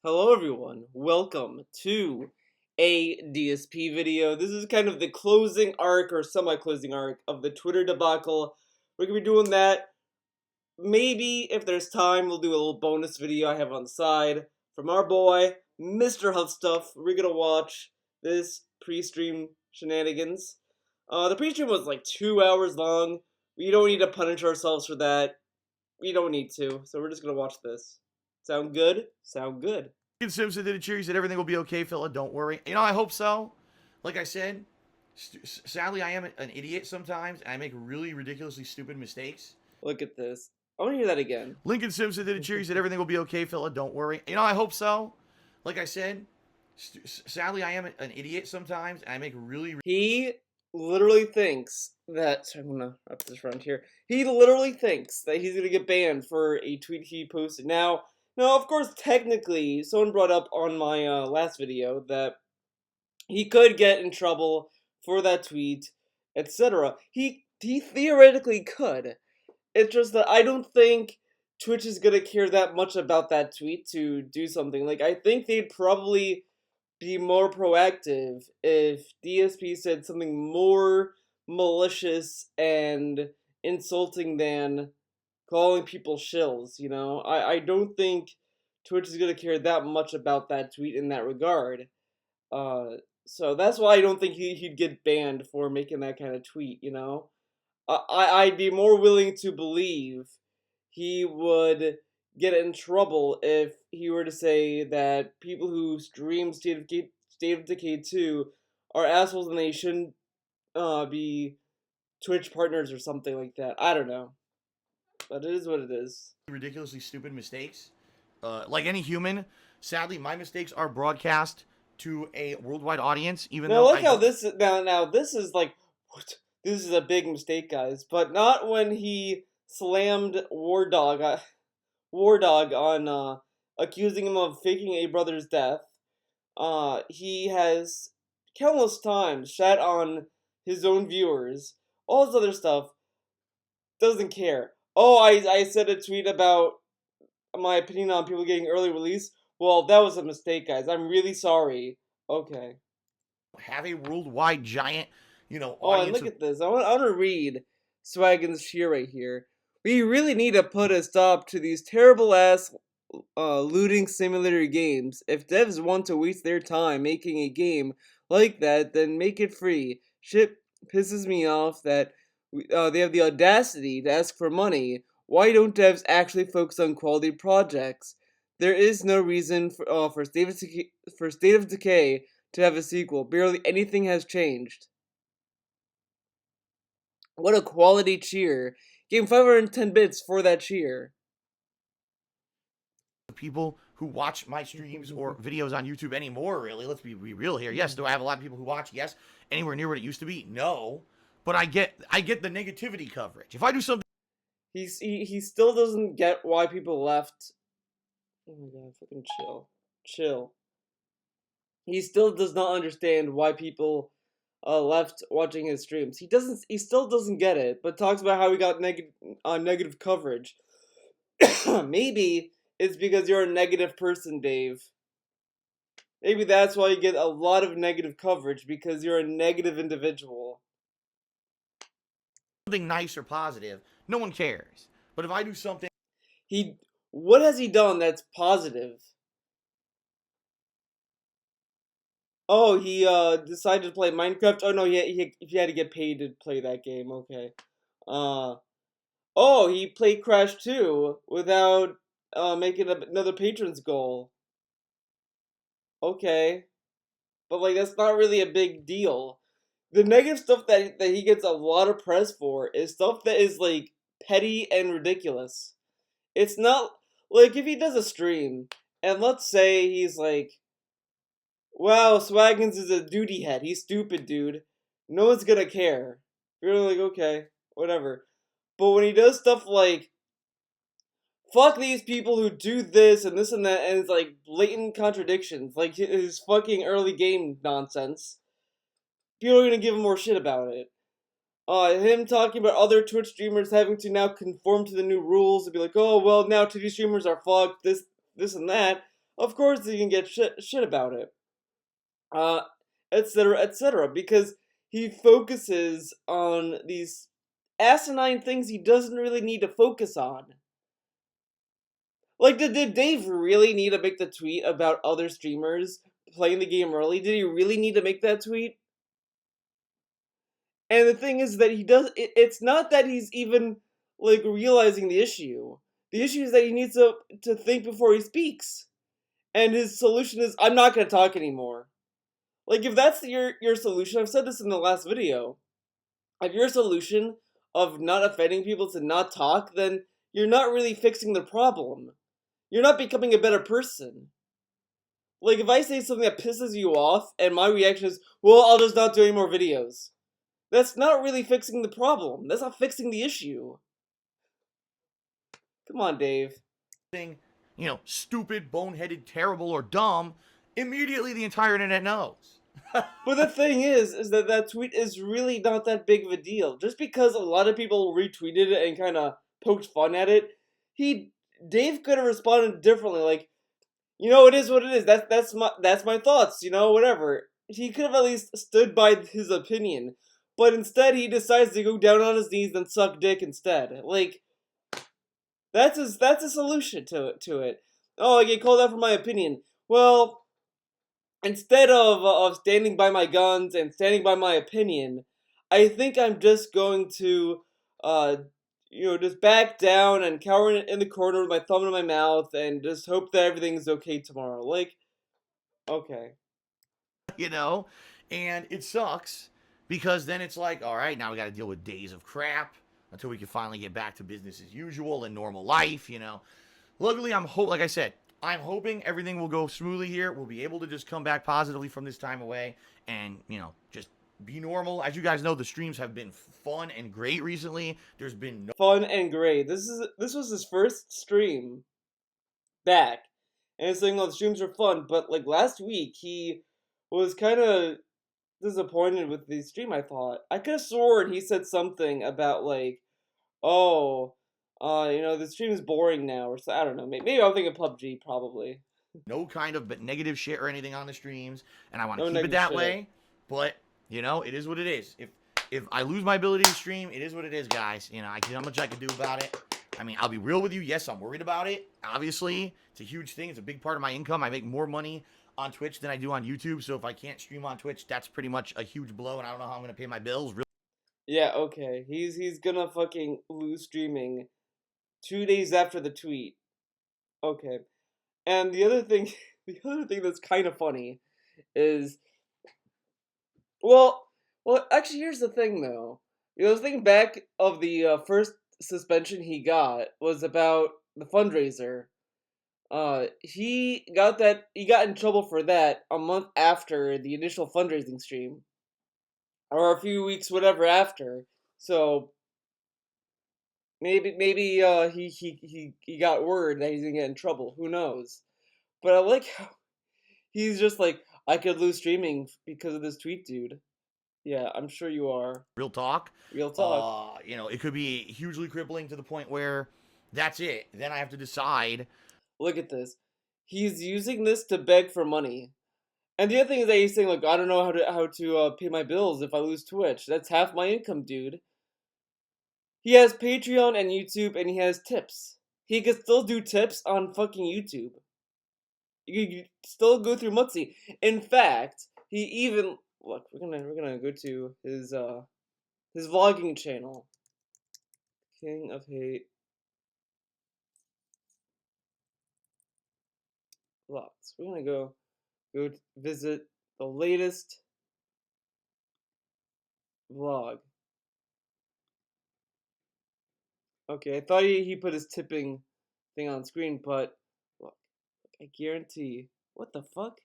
Hello everyone, welcome to a DSP video. This is kind of the closing arc or semi-closing arc of the Twitter debacle. We're gonna be doing that. Maybe if there's time, we'll do a little bonus video I have on the side from our boy, Mr. Hot Stuff. We're gonna watch this pre-stream shenanigans. The pre-stream was like 2 hours long. We don't need to punish ourselves for that. We don't need to, so we're just gonna watch this. Sound good? Sound good. Simpson did a cheer. He said everything will be okay, Phila. Don't worry. I hope so. Like I said, sadly, I am an idiot sometimes, and I make really ridiculously stupid mistakes. Look at this. I want to hear that again. Lincoln Simpson did a cheer. He said everything will be okay, Phila. Don't worry. I hope so. Like I said, sadly, I am an idiot sometimes, and I make really. He literally thinks that. Sorry, I'm gonna wrap this around here. He literally thinks that he's gonna get banned for a tweet he posted. Now, of course, technically, someone brought up on my last video that he could get in trouble for that tweet, etc. He theoretically could. It's just that I don't think Twitch is gonna care that much about that tweet to do something. Like, I think they'd probably be more proactive if DSP said something more malicious and insulting than calling people shills, you know? I don't think Twitch is gonna care that much about that tweet in that regard. So that's why I don't think he'd get banned for making that kind of tweet, you know? I'd be more willing to believe he would get in trouble if he were to say that people who stream State of Decay 2 are assholes and they shouldn't be Twitch partners or something like that. I don't know. But it is what it is. Ridiculously stupid mistakes. Like any human, sadly, my mistakes are broadcast to a worldwide audience. Even now, though look how this is now. This is like, what? This is a big mistake, guys. But not when he slammed War Dog on accusing him of faking a brother's death. He has countless times shat on his own viewers. All this other stuff. Doesn't care. Oh, I said a tweet about my opinion on people getting early release. Well, that was a mistake, guys. I'm really sorry. Okay. have a worldwide giant, Oh, and audience. look at this. I want to read Swaggin's cheer right here. We really need to put a stop to these terrible ass looting simulator games. If devs want to waste their time making a game like that, then make it free. Shit pisses me off that they have the audacity to ask for money. Why don't devs actually focus on quality projects? There is no reason for State of Decay to have a sequel. Barely anything has changed. What a quality cheer. Gave him 510 bits for that cheer. People who watch my streams or videos on YouTube anymore, really. Let's be real here. Yes, do I have a lot of people who watch? Yes. Anywhere near what it used to be? No. But I get the negativity coverage. If I do something, He still doesn't get why people left. Oh my god, fucking chill. He still does not understand why people left watching his streams. He still doesn't get it, but talks about how he got negative coverage. Maybe it's because you're a negative person, Dave. Maybe that's why you get a lot of negative coverage, because you're a negative individual. nice or positive, no one cares. But if I do something, What has he done that's positive? Oh, he decided to play Minecraft. Oh no, he had to get paid to play that game. Okay. Oh, he played Crash 2 without making another patron's goal. Okay. But like that's not really a big deal. The negative stuff that he gets a lot of press for is stuff that is like petty and ridiculous. It's not like if he does a stream and let's say he's like, wow, Swaggins is a duty head. He's stupid, dude. No one's gonna care. You're like, okay, whatever. But when he does stuff like, fuck these people who do this and this and that, and it's like blatant contradictions, like his fucking early game nonsense, people are gonna give him more shit about it. Him talking about other Twitch streamers having to now conform to the new rules and be like, oh, well, now TV streamers are fucked, this and that. of course he can get shit about it. Uh, etc., etc. Because he focuses on these asinine things he doesn't really need to focus on. Like, did Dave really need to make the tweet about other streamers playing the game early? Did he really need to make that tweet? And the thing is that he does. It's not that he's even like realizing the issue. The issue is that he needs to think before he speaks. And his solution is, I'm not gonna talk anymore. Like, if that's your solution, I've said this in the last video. If your solution of not offending people to not talk, then you're not really fixing the problem. You're not becoming a better person. Like, if I say something that pisses you off, and my reaction is, well, I'll just not do any more videos. That's not really fixing the problem. That's not fixing the issue. Come on, Dave. Thing, stupid, boneheaded, terrible, or dumb, immediately the entire internet knows. But the thing is that that tweet is really not that big of a deal. Just because a lot of people retweeted it and kind of poked fun at it, Dave could have responded differently. Like, it is what it is. That's my thoughts. Whatever. He could have at least stood by his opinion, but instead he decides to go down on his knees and suck dick instead. Like, that's a solution to it. Oh, I get called out for my opinion. Well, instead of standing by my guns and standing by my opinion, I think I'm just going to, just back down and cower in the corner with my thumb in my mouth and just hope that everything's okay tomorrow. Like, okay. And it sucks because then it's like, all right, now we got to deal with days of crap until we can finally get back to business as usual and normal life. Luckily, like I said, I'm hoping everything will go smoothly here. We'll be able to just come back positively from this time away and, just be normal. As you guys know, the streams have been fun and great recently. There's been no Fun and great. This was his first stream back. And he's saying, oh, the streams are fun, but like last week he was kind of disappointed with the stream, I thought. I could have sworn he said something about like, oh, the stream is boring now, or so. I don't know. Maybe I'm thinking PUBG, probably. no kind of negative shit or anything on the streams, and I want to No keep it negative that shit. way. But it is what it is. If I lose my ability to stream, it is what it is, guys. I can how much I can do about it. I mean, I'll be real with you. Yes, I'm worried about it. Obviously, it's a huge thing. It's a big part of my income. I make more money on Twitch than I do on YouTube. So if I can't stream on Twitch, that's pretty much a huge blow, and I don't know how I'm gonna pay my bills. Yeah, okay. He's gonna fucking lose streaming 2 days after the tweet. Okay. And the other thing, the other thing that's kind of funny is, well, actually, here's the thing though. The thing back of the first suspension he got was about the fundraiser. He got in trouble for that a month after the initial fundraising stream, or a few weeks, whatever after. So maybe he got word that he's gonna get in trouble. Who knows? But I like how he's just like, I could lose streaming because of this tweet, dude. Yeah, I'm sure you are. Real talk. Real talk. It could be hugely crippling to the point where that's it. Then I have to decide. Look at this. He's using this to beg for money. And the other thing is that he's saying, like, I don't know how to pay my bills if I lose Twitch. That's half my income, dude. He has Patreon and YouTube, and he has tips. He can still do tips on fucking YouTube. You can still go through Mutzi. In fact, he even look. We're gonna go to his vlogging channel. King of Hate vlogs. We're gonna go visit the latest vlog. Okay, I thought he put his tipping thing on screen, but look, I guarantee. What the fuck?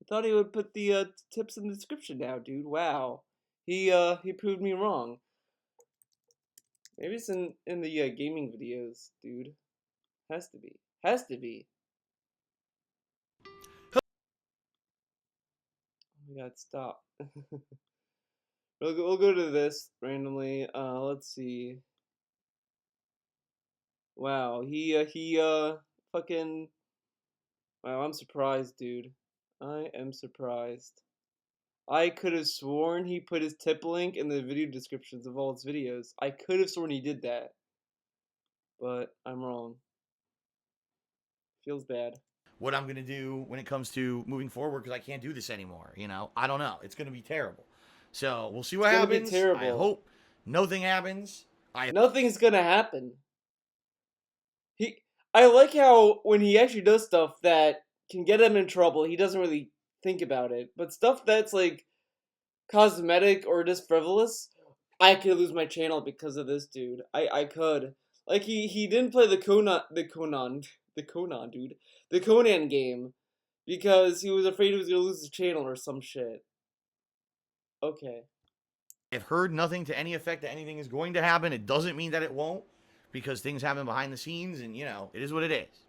I thought he would put the tips in the description now, dude. Wow. He proved me wrong. Maybe it's in the gaming videos, dude. Has to be. Has to be. Oh my god, stop. We'll go to this randomly. Let's see. Wow, he fucking Wow, I'm surprised, dude. I am surprised. I could have sworn he put his tip link in the video descriptions of all his videos. I could have sworn he did that, but I'm wrong. Feels bad. What I'm gonna do when it comes to moving forward, because I can't do this anymore. I don't know. It's gonna be terrible. So we'll see It's what gonna be happens. I terrible. hope nothing happens. Nothing's gonna happen. I like how when he actually does stuff that can get him in trouble, he doesn't really think about it. But stuff that's like cosmetic or just frivolous, I could lose my channel because of this dude. I could. Like he didn't play the Conan game because he was afraid he was gonna lose his channel or some shit. Okay. I've heard nothing to any effect that anything is going to happen. It doesn't mean that it won't, because things happen behind the scenes, and it is what it is.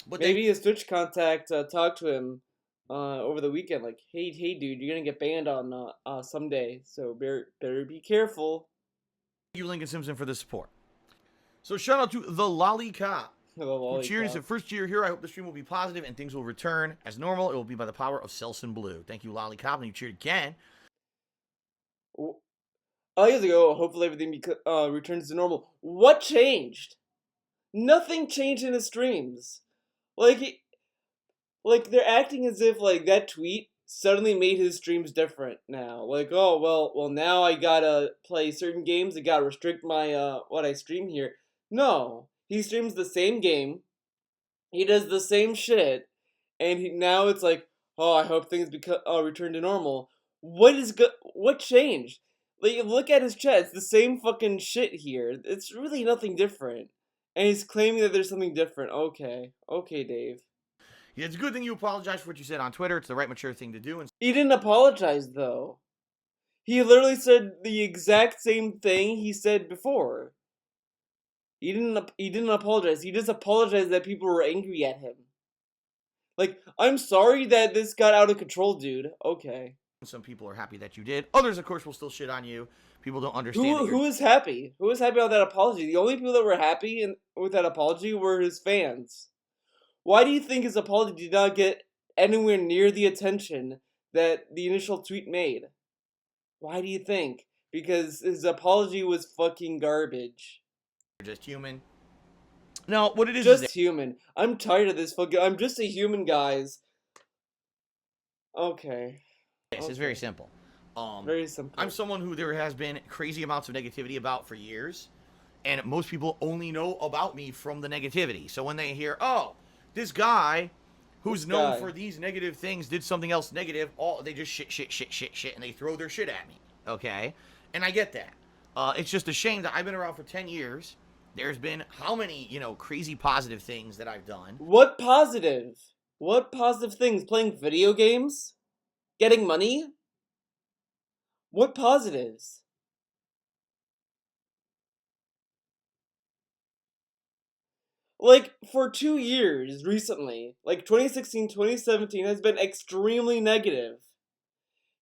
But maybe his Twitch contact talked to him over the weekend, like, hey, dude, you're gonna get banned on someday, so better be careful. Thank you, Lincoln Simpson, for the support. So shout out to the Lollipop, who cheers at first year here. I hope the stream will be positive and things will return as normal. It will be by the power of Selsun Blue. Thank you, Lollipop, and you cheered again. Years ago, hopefully everything returns to normal. What changed? Nothing changed in his streams. Like they're acting as if like that tweet suddenly made his streams different now. Like, oh well now I gotta play certain games. I gotta restrict my what I stream here. No, he streams the same game. He does the same shit, and now it's like, oh, I hope things return to normal. What changed? Like, look at his chat. It's the same fucking shit here. It's really nothing different, and he's claiming that there's something different. Okay, Dave. Yeah, it's a good thing you apologize for what you said on Twitter. It's the right mature thing to do. And He didn't apologize though. He literally said the exact same thing he said before. He didn't apologize. He just apologized that people were angry at him. Like, I'm sorry that this got out of control, dude. Okay. some people are happy that you did. Others, of course, will still shit on you. People don't understand. Who was happy? Who was happy about that apology? The only people that were happy with that apology were his fans. Why do you think his apology did not get anywhere near the attention that the initial tweet made? Why do you think? Because his apology was fucking garbage. You're just human. No, what it is just human. I'm tired of this fucking. I'm just a human, guys. Okay. It's very simple. Very simple. I'm someone who there has been crazy amounts of negativity about for years, and most people only know about me from the negativity. So when they hear, oh, this guy who's known for these negative things did something else negative, they just shit, and they throw their shit at me. Okay? And I get that. It's just a shame that I've been around for 10 years. There's been how many, crazy positive things that I've done. What positive? What positive things? Playing video games? Getting money? What positives? Like, for 2 years recently, like 2016, 2017 has been extremely negative.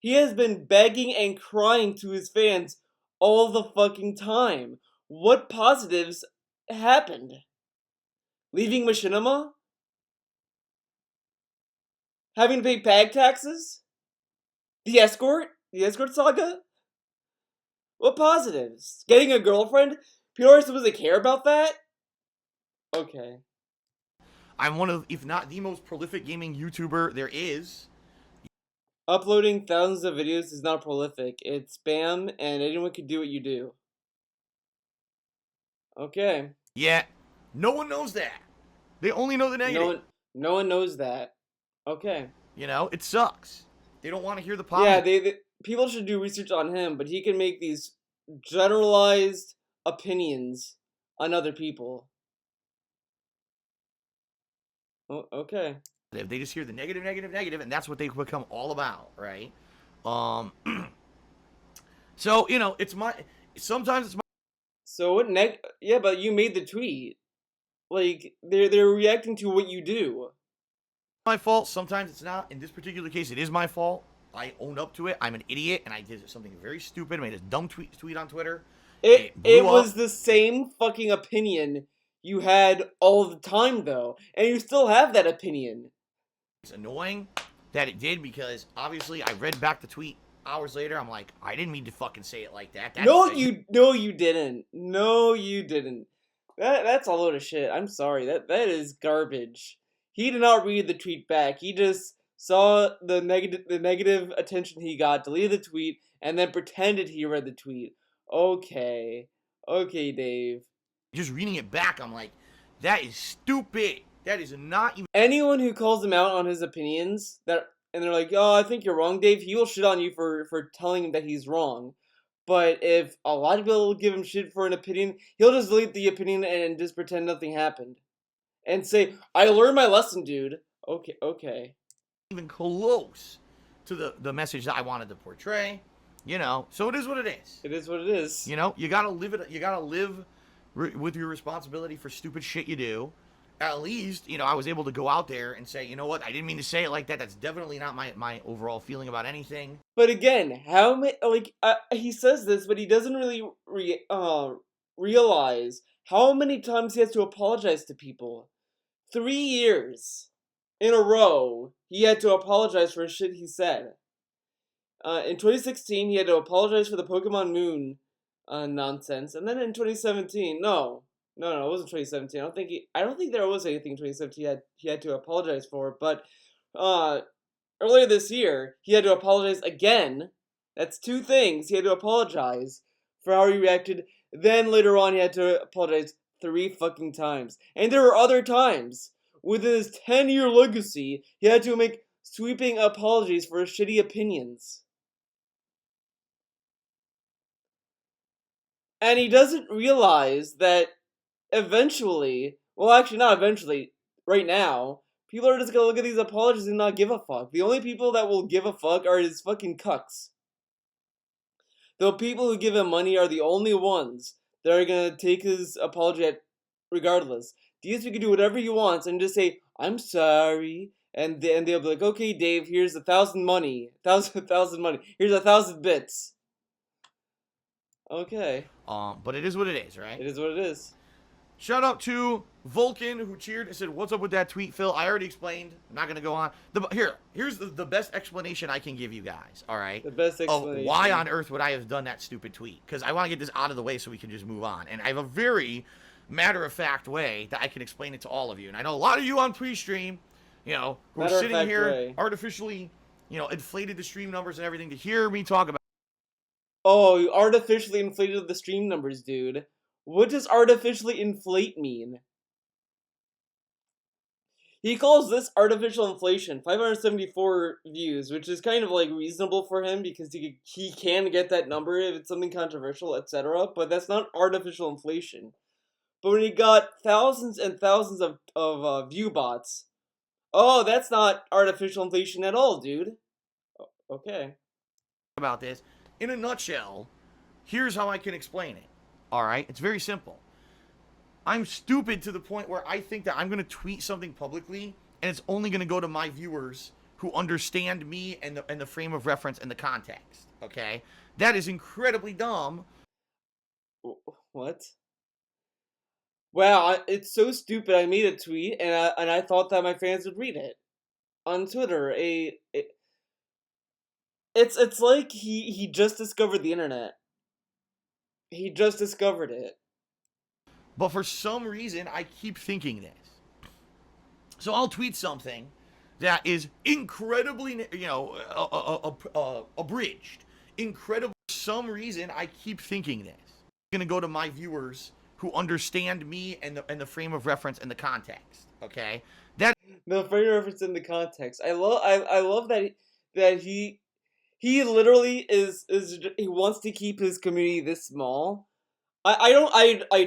He has been begging and crying to his fans all the fucking time. What positives happened? Leaving Machinima? Having to pay bag taxes? The escort? The escort saga? What positives? Getting a girlfriend? People are supposed to care about that? Okay. I'm one of, if not the most prolific gaming YouTuber there is. Uploading thousands of videos is not prolific. It's spam, and anyone can do what you do. Okay. Yeah. No one knows that. They only know the negative. No one knows that. Okay. It sucks. They don't want to hear the positive. Yeah, people should do research on him, but he can make these generalized opinions on other people. Oh, okay. They just hear the negative, and that's what they become all about, right? So, sometimes it's my... So what yeah, but you made the tweet. Like, they're reacting to what you do. My fault. Sometimes it's not. In this particular case, it is my fault. I own up to it. I'm an idiot, and I did something very stupid. I made a dumb tweet on Twitter. It was the same fucking opinion you had all the time, though, and you still have that opinion. It's annoying that it did because obviously I read back the tweet hours later. I'm like, I didn't mean to fucking say it like that. No, you didn't. No, you didn't. That's a load of shit. I'm sorry. That is garbage. He did not read the tweet back. He just saw the negative attention he got, deleted the tweet, and then pretended he read the tweet. Okay. Okay, Dave. Just reading it back, I'm like, that is stupid. That is not even. Anyone who calls him out on his opinions and they're like, "Oh, I think you're wrong, Dave," he will shit on you for telling him that he's wrong. But if a lot of people give him shit for an opinion, he'll just delete the opinion and just pretend nothing happened. And say, "I learned my lesson, dude." Okay, okay. Even close to the message that I wanted to portray. So it is what it is. It is what it is. You gotta live it. You gotta live with your responsibility for stupid shit you do. At least, I was able to go out there and say, you know what, I didn't mean to say it like that. That's definitely not my overall feeling about anything. But again, how many, he says this, but he doesn't really realize how many times he has to apologize to people. 3 years in a row, he had to apologize for shit he said. In 2016, he had to apologize for the Pokemon Moon nonsense, and then in 2017, no, it wasn't 2017. I don't think there was anything in 2017 he had to apologize for. But earlier this year, he had to apologize again. That's 2 things. He had to apologize for how he reacted. Then later on, he had to apologize 3 fucking times. And there were other times within his 10-year legacy, he had to make sweeping apologies for his shitty opinions. And he doesn't realize that eventually, well, actually, not eventually, right now, people are just gonna look at these apologies and not give a fuck. The only people that will give a fuck are his fucking cucks. The people who give him money are the only ones that are gonna take his apology regardless. These you can do whatever you want and just say, "I'm sorry," and they'll be like, "Okay, Dave, here's 1,000 money, thousand money. Here's 1,000 bits." Okay. But it is what it is, right? It is what it is. Shout out to Vulcan who cheered and said, "What's up with that tweet, Phil?" I already explained. I'm not gonna go on. Here's the best explanation I can give you guys. All right. The best explanation. Of why on earth would I have done that stupid tweet? Because I want to get this out of the way so we can just move on. And I have a very matter-of-fact way that I can explain it to all of you. And I know a lot of you on pre-stream, who are sitting here artificially, inflated the stream numbers and everything to hear me talk about. Oh, you artificially inflated the stream numbers, dude. What does artificially inflate mean? He calls this artificial inflation, 574 views, which is kind of reasonable for him because he can get that number if it's something controversial, etc. But that's not artificial inflation. But when he got thousands and thousands of view bots, oh, that's not artificial inflation at all, dude. Okay. About this. In a nutshell, here's how I can explain it. All right? It's very simple. I'm stupid to the point where I think that I'm going to tweet something publicly and it's only going to go to my viewers who understand me and the frame of reference and the context. Okay? That is incredibly dumb. What? Wow, it's so stupid. I made a tweet and I thought that my fans would read it on Twitter. It's like he just discovered the internet. He just discovered it. But for some reason, I keep thinking this. So I'll tweet something that is incredibly, abridged. Incredible. For some reason, I keep thinking this. I'm going to go to my viewers who understand me and the frame of reference and the context. Okay? The frame of reference and the context. I love that he literally he wants to keep his community this small. I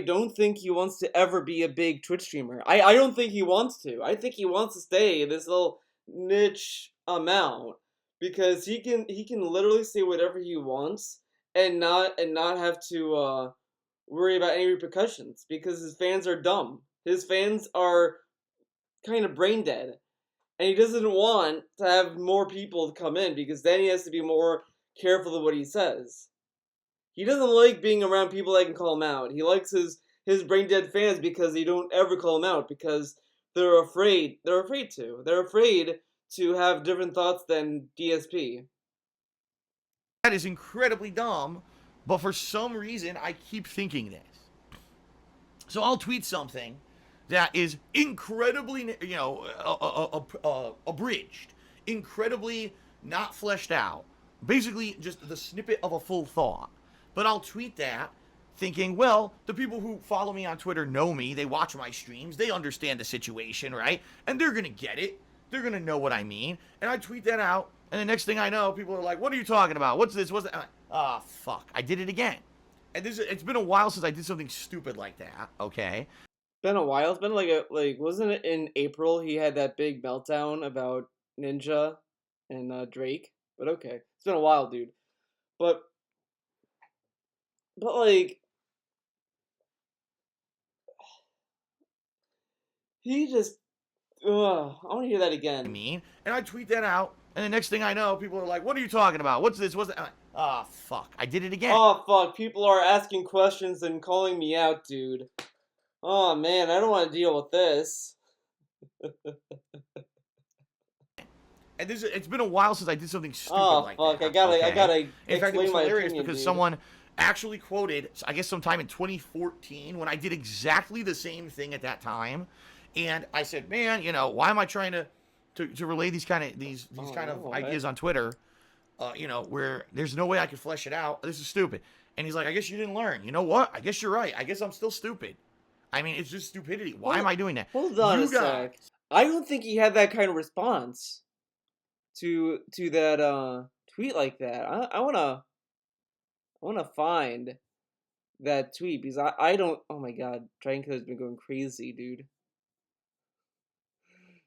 don't think he wants to ever be a big Twitch streamer. I don't think he wants to. I think he wants to stay in this little niche amount because he can literally say whatever he wants and not have to worry about any repercussions because his fans are dumb. His fans are kind of brain dead. And he doesn't want to have more people come in because then he has to be more careful of what he says. He doesn't like being around people that can call him out. He likes his his brain dead fans because they don't ever call him out because they're afraid. They're afraid to. They're afraid to have different thoughts than DSP. That is incredibly dumb, but for some reason I keep thinking this. So I'll tweet something that is incredibly, abridged, incredibly not fleshed out, basically just the snippet of a full thought. But I'll tweet that thinking, well, the people who follow me on Twitter know me, they watch my streams, they understand the situation, right? And they're gonna get it. They're gonna know what I mean. And I tweet that out, and the next thing I know, people are like, "What are you talking about? What's this? What's that?" Like, oh, fuck! I did it again. And it's been a while since I did something stupid like that. Okay. Been a while. It's been like wasn't it in April he had that big meltdown about Ninja and Drake? But okay, it's been a while, dude. But like he just I want to hear that I again. mean, and I tweet that out, and the next thing I know, people are like, "What are you talking about? What's this? What's that?" I'm like, oh, fuck! I did it again. Oh fuck, people are asking questions and calling me out, dude. Oh man, I don't want to deal with this. And it's been a while since I did something stupid Oh like fuck, that. I Okay. gotta In fact, it was explain my hilarious opinion, because dude. someone actually quoted, I guess, sometime in 2014 when I did exactly the same thing at that time, and I said, "Man, why am I trying to relay these kind of Oh, ideas on Twitter? Where there's no way I could flesh it out. This is stupid." And he's like, "I guess you didn't learn. You know what? I guess you're right. I guess I'm still stupid. I mean, it's just stupidity. Why am I doing that? Hold on a You sec. guys." I don't think he had that kind of response to that tweet like that. I wanna find that tweet because I don't. Oh my god, Dragon Killer's been going crazy, dude.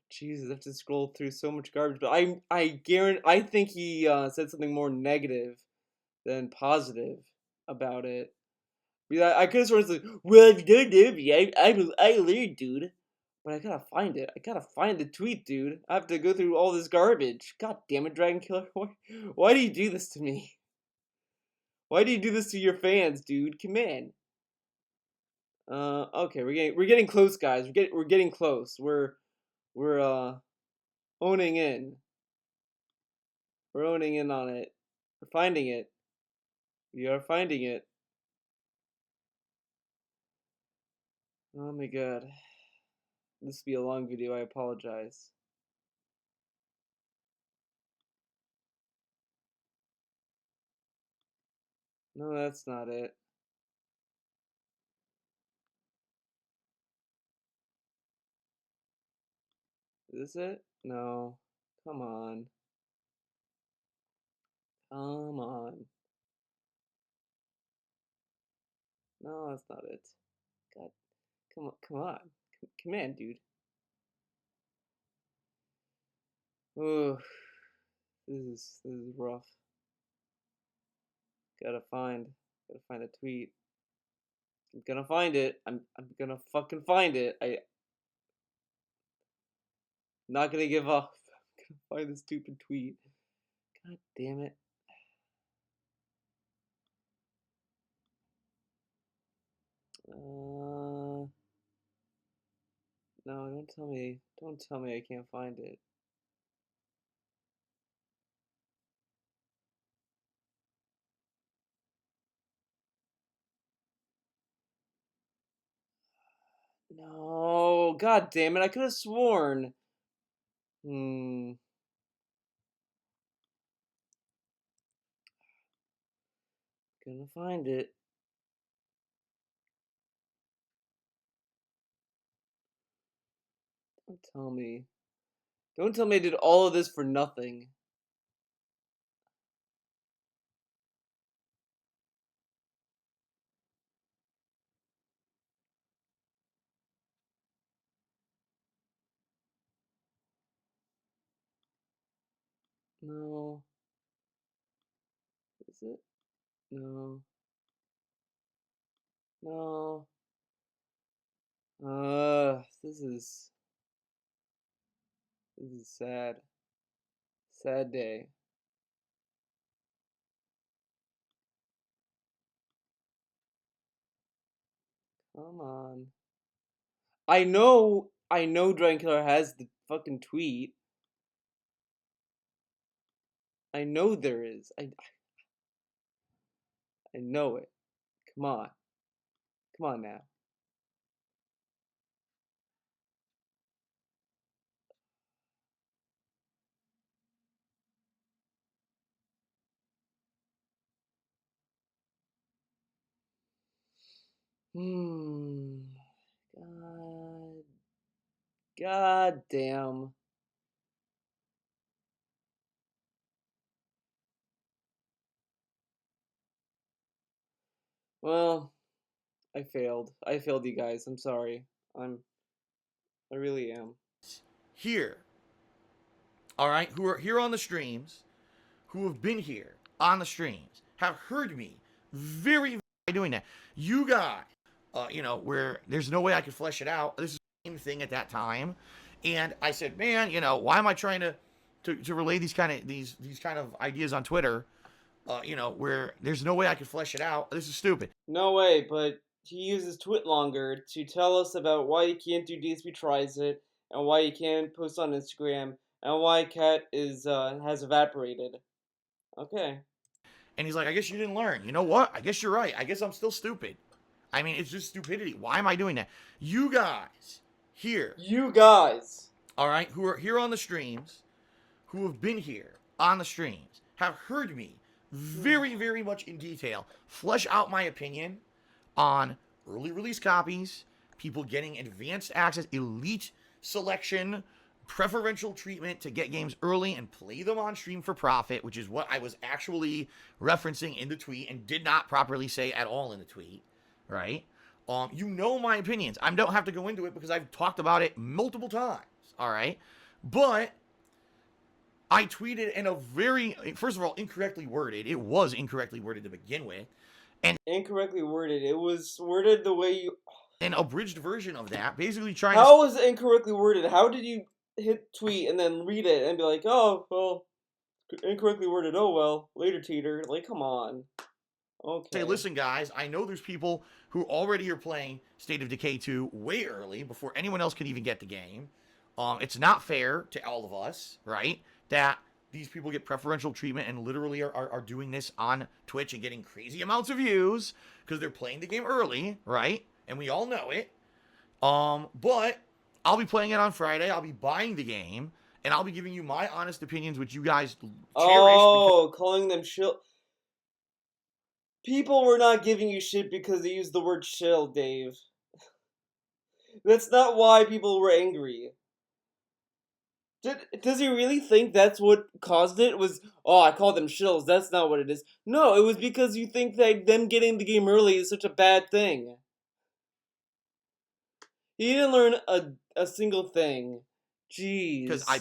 Jesus, I have to scroll through so much garbage. But I guarantee I think he said something more negative than positive about it. Because I could have sworn it's like, well, if you don't know me, I learned, dude. But I gotta find it. I gotta find the tweet, dude. I have to go through all this garbage. God damn it, Dragon Killer. Why do you do this to me? Why do you do this to your fans, dude? Come in. Okay, we're getting close, guys. We're getting close. We're owning in. We're owning in on it. We're finding it. We are finding it. Oh my god. This will be a long video. I apologize. No, that's not it. Is this it? No. Come on. Come on. No, that's not it. God, come on, come on. Come on, dude. Oh, this is rough. Gotta find gotta find a tweet. I'm gonna find it. I'm gonna fucking find it. I'm not gonna give up. I'm gonna find the stupid tweet. God damn it. No, don't tell me. Don't tell me I can't find it. No, god damn it. I could have sworn. Hmm. Gonna find it. Don't tell me. Don't tell me I did all of this for nothing. No. Is it? No. No. This is sad. Sad day. Come on. I know Dragon Killer has the fucking tweet. I know there is. I know it. Come on. Come on now. Hmm. God. God damn. Well, I failed. I failed you guys. I'm sorry. I really am. Here, all right, who are here on the streams, who have been here on the streams, have heard me very doing that. You guys, where there's no way I could flesh it out. This is the same thing at that time, and I said, man, why am I trying to relay these kind of ideas on Twitter? Where there's no way I could flesh it out. This is stupid. No way, but he uses Twitlonger to tell us about why he can't do DSP tries it, and why he can't post on Instagram, and why Cat is has evaporated. Okay. And he's like, I guess you didn't learn. You know what? I guess you're right. I guess I'm still stupid. I mean, it's just stupidity. Why am I doing that? You guys here, You guys. all right, who are here on the streams, who have been here on the streams, have heard me very much in detail flesh out my opinion on early release copies, people getting advanced access, elite selection, preferential treatment to get games early and play them on stream for profit, which is what I was actually referencing in the tweet and did not properly say at all in the tweet, right? You know my opinions. I don't have to go into it because I've talked about it multiple times, all right? But I tweeted in a very, first of all, incorrectly worded. It was incorrectly worded to begin with. And Incorrectly worded. It was worded the way you. an abridged version of that, basically trying How was it incorrectly worded? How did you hit tweet and then read it and be like, oh, well, incorrectly worded, oh well, later teeter. Like, come on. Okay. say, listen, guys, I know there's people who already are playing State of Decay 2 way early before anyone else can even get the game. It's not fair to all of us, right? That these people get preferential treatment and literally are doing this on Twitch and getting crazy amounts of views because they're playing the game early, right? And we all know it. But I'll be playing it on Friday. I'll be buying the game, and I'll be giving you my honest opinions, which you guys cherish. Oh, calling them shill. People were not giving you shit because they used the word shill, Dave. That's not why people were angry. Does he really think that's what caused it? Was, oh, I called them shills. That's not what it is. No, it was because you think that them getting the game early is such a bad thing. He didn't learn a single thing. Jeez. Because I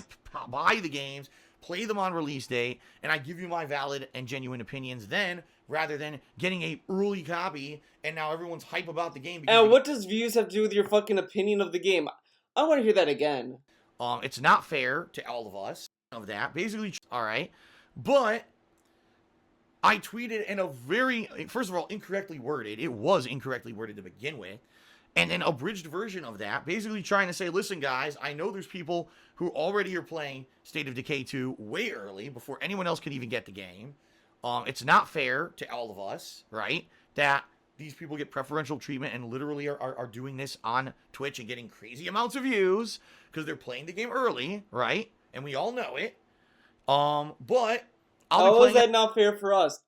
buy the games, play them on release date, and I give you my valid and genuine opinions then, rather than getting a early copy and now everyone's hype about the game. And what does views have to do with your fucking opinion of the game? I want to hear that again. It's not fair to all of us of that. Basically, all right. But I tweeted in a very, first of all, incorrectly worded. It was incorrectly worded to begin with. And an abridged version of that, basically trying to say, listen, guys, I know there's people who already are playing State of Decay 2 way early before anyone else can even get the game. It's not fair to all of us, right? That these people get preferential treatment and literally are doing this on Twitch and getting crazy amounts of views because they're playing the game early, right? And we all know it. But How is that not fair for us?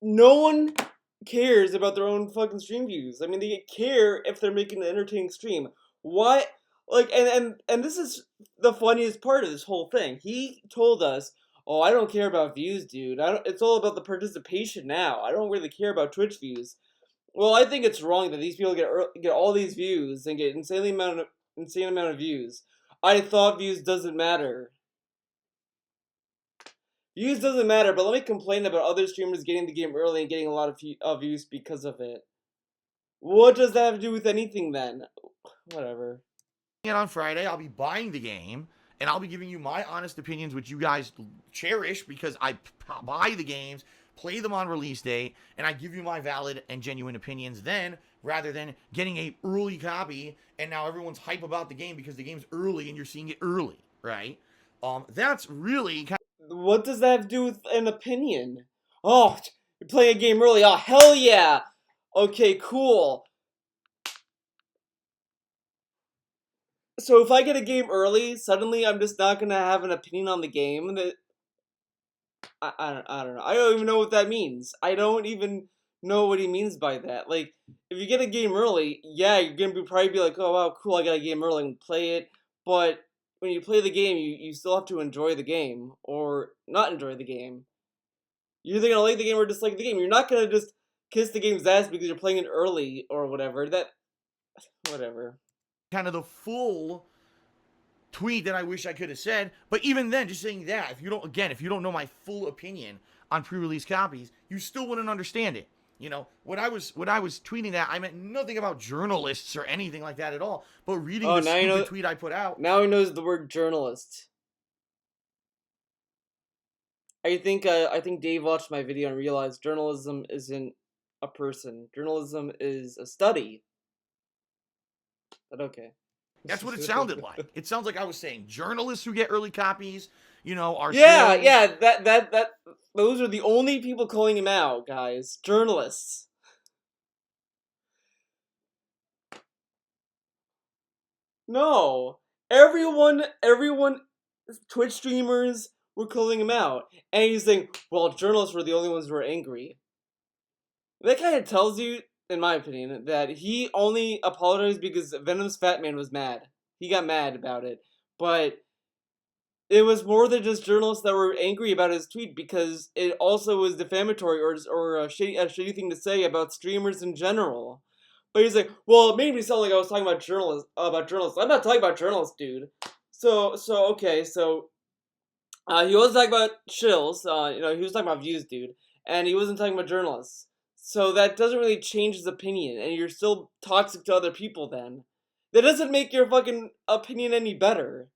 No one cares about their own fucking stream views. I mean, they care if they're making an entertaining stream. Why? Like, and this is the funniest part of this whole thing. He told us, "Oh, I don't care about views, dude. It's all about the participation now. I don't really care about Twitch views." Well, I think it's wrong that these people get all these views and get insane amount of views. I thought views doesn't matter. Views doesn't matter, but let me complain about other streamers getting the game early and getting a lot of views because of it. What does that have to do with anything then? Whatever. And on Friday, I'll be buying the game, and I'll be giving you my honest opinions, which you guys cherish because I buy the games, play them on release date, and I give you my valid and genuine opinions then, rather than getting a early copy and now everyone's hype about the game because the game's early and you're seeing it early, right? That's really kind What does that have to do with an opinion? Oh, you're playing a game early. Oh, hell yeah. Okay, cool. So if I get a game early, suddenly I'm just not gonna have an opinion on the game. That I don't know. I don't even know what that means. I don't even know what he means by that. Like, if you get a game early, yeah, you're gonna probably be like, oh wow, cool, I got a game early and play it. But when you play the game, you still have to enjoy the game or not enjoy the game. You're either gonna like the game or dislike the game. You're not gonna just kiss the game's ass because you're playing it early or whatever. Whatever. of the full tweet that I wish I could have said. But even then, just saying that, if you don't know my full opinion on pre-release copies, you still wouldn't understand it. You know, when I was tweeting that, I meant nothing about journalists or anything like that at all. But reading Oh, the now you stupid know. tweet I put out, Now he knows the word journalist. I think Dave watched my video and realized journalism isn't a person. Journalism is a study. But okay. that's what it sounded like. It sounds like I was saying journalists who get early copies, are Yeah, shills. yeah, that those are the only people calling him out, guys. Journalists. No. Everyone Twitch streamers were calling him out. And he's saying, well, journalists were the only ones who were angry. That kind of tells you, in my opinion, that he only apologized because Venom's Fat Man was mad. He got mad about it. But it was more than just journalists that were angry about his tweet because it also was defamatory or a shitty thing to say about streamers in general. But he's like, well, it made me sound like I was talking about journalists. I'm not talking about journalists, dude. So he wasn't talking about shills. He was talking about views, dude, and he wasn't talking about journalists. So that doesn't really change his opinion, and you're still toxic to other people. Then that doesn't make your fucking opinion any better.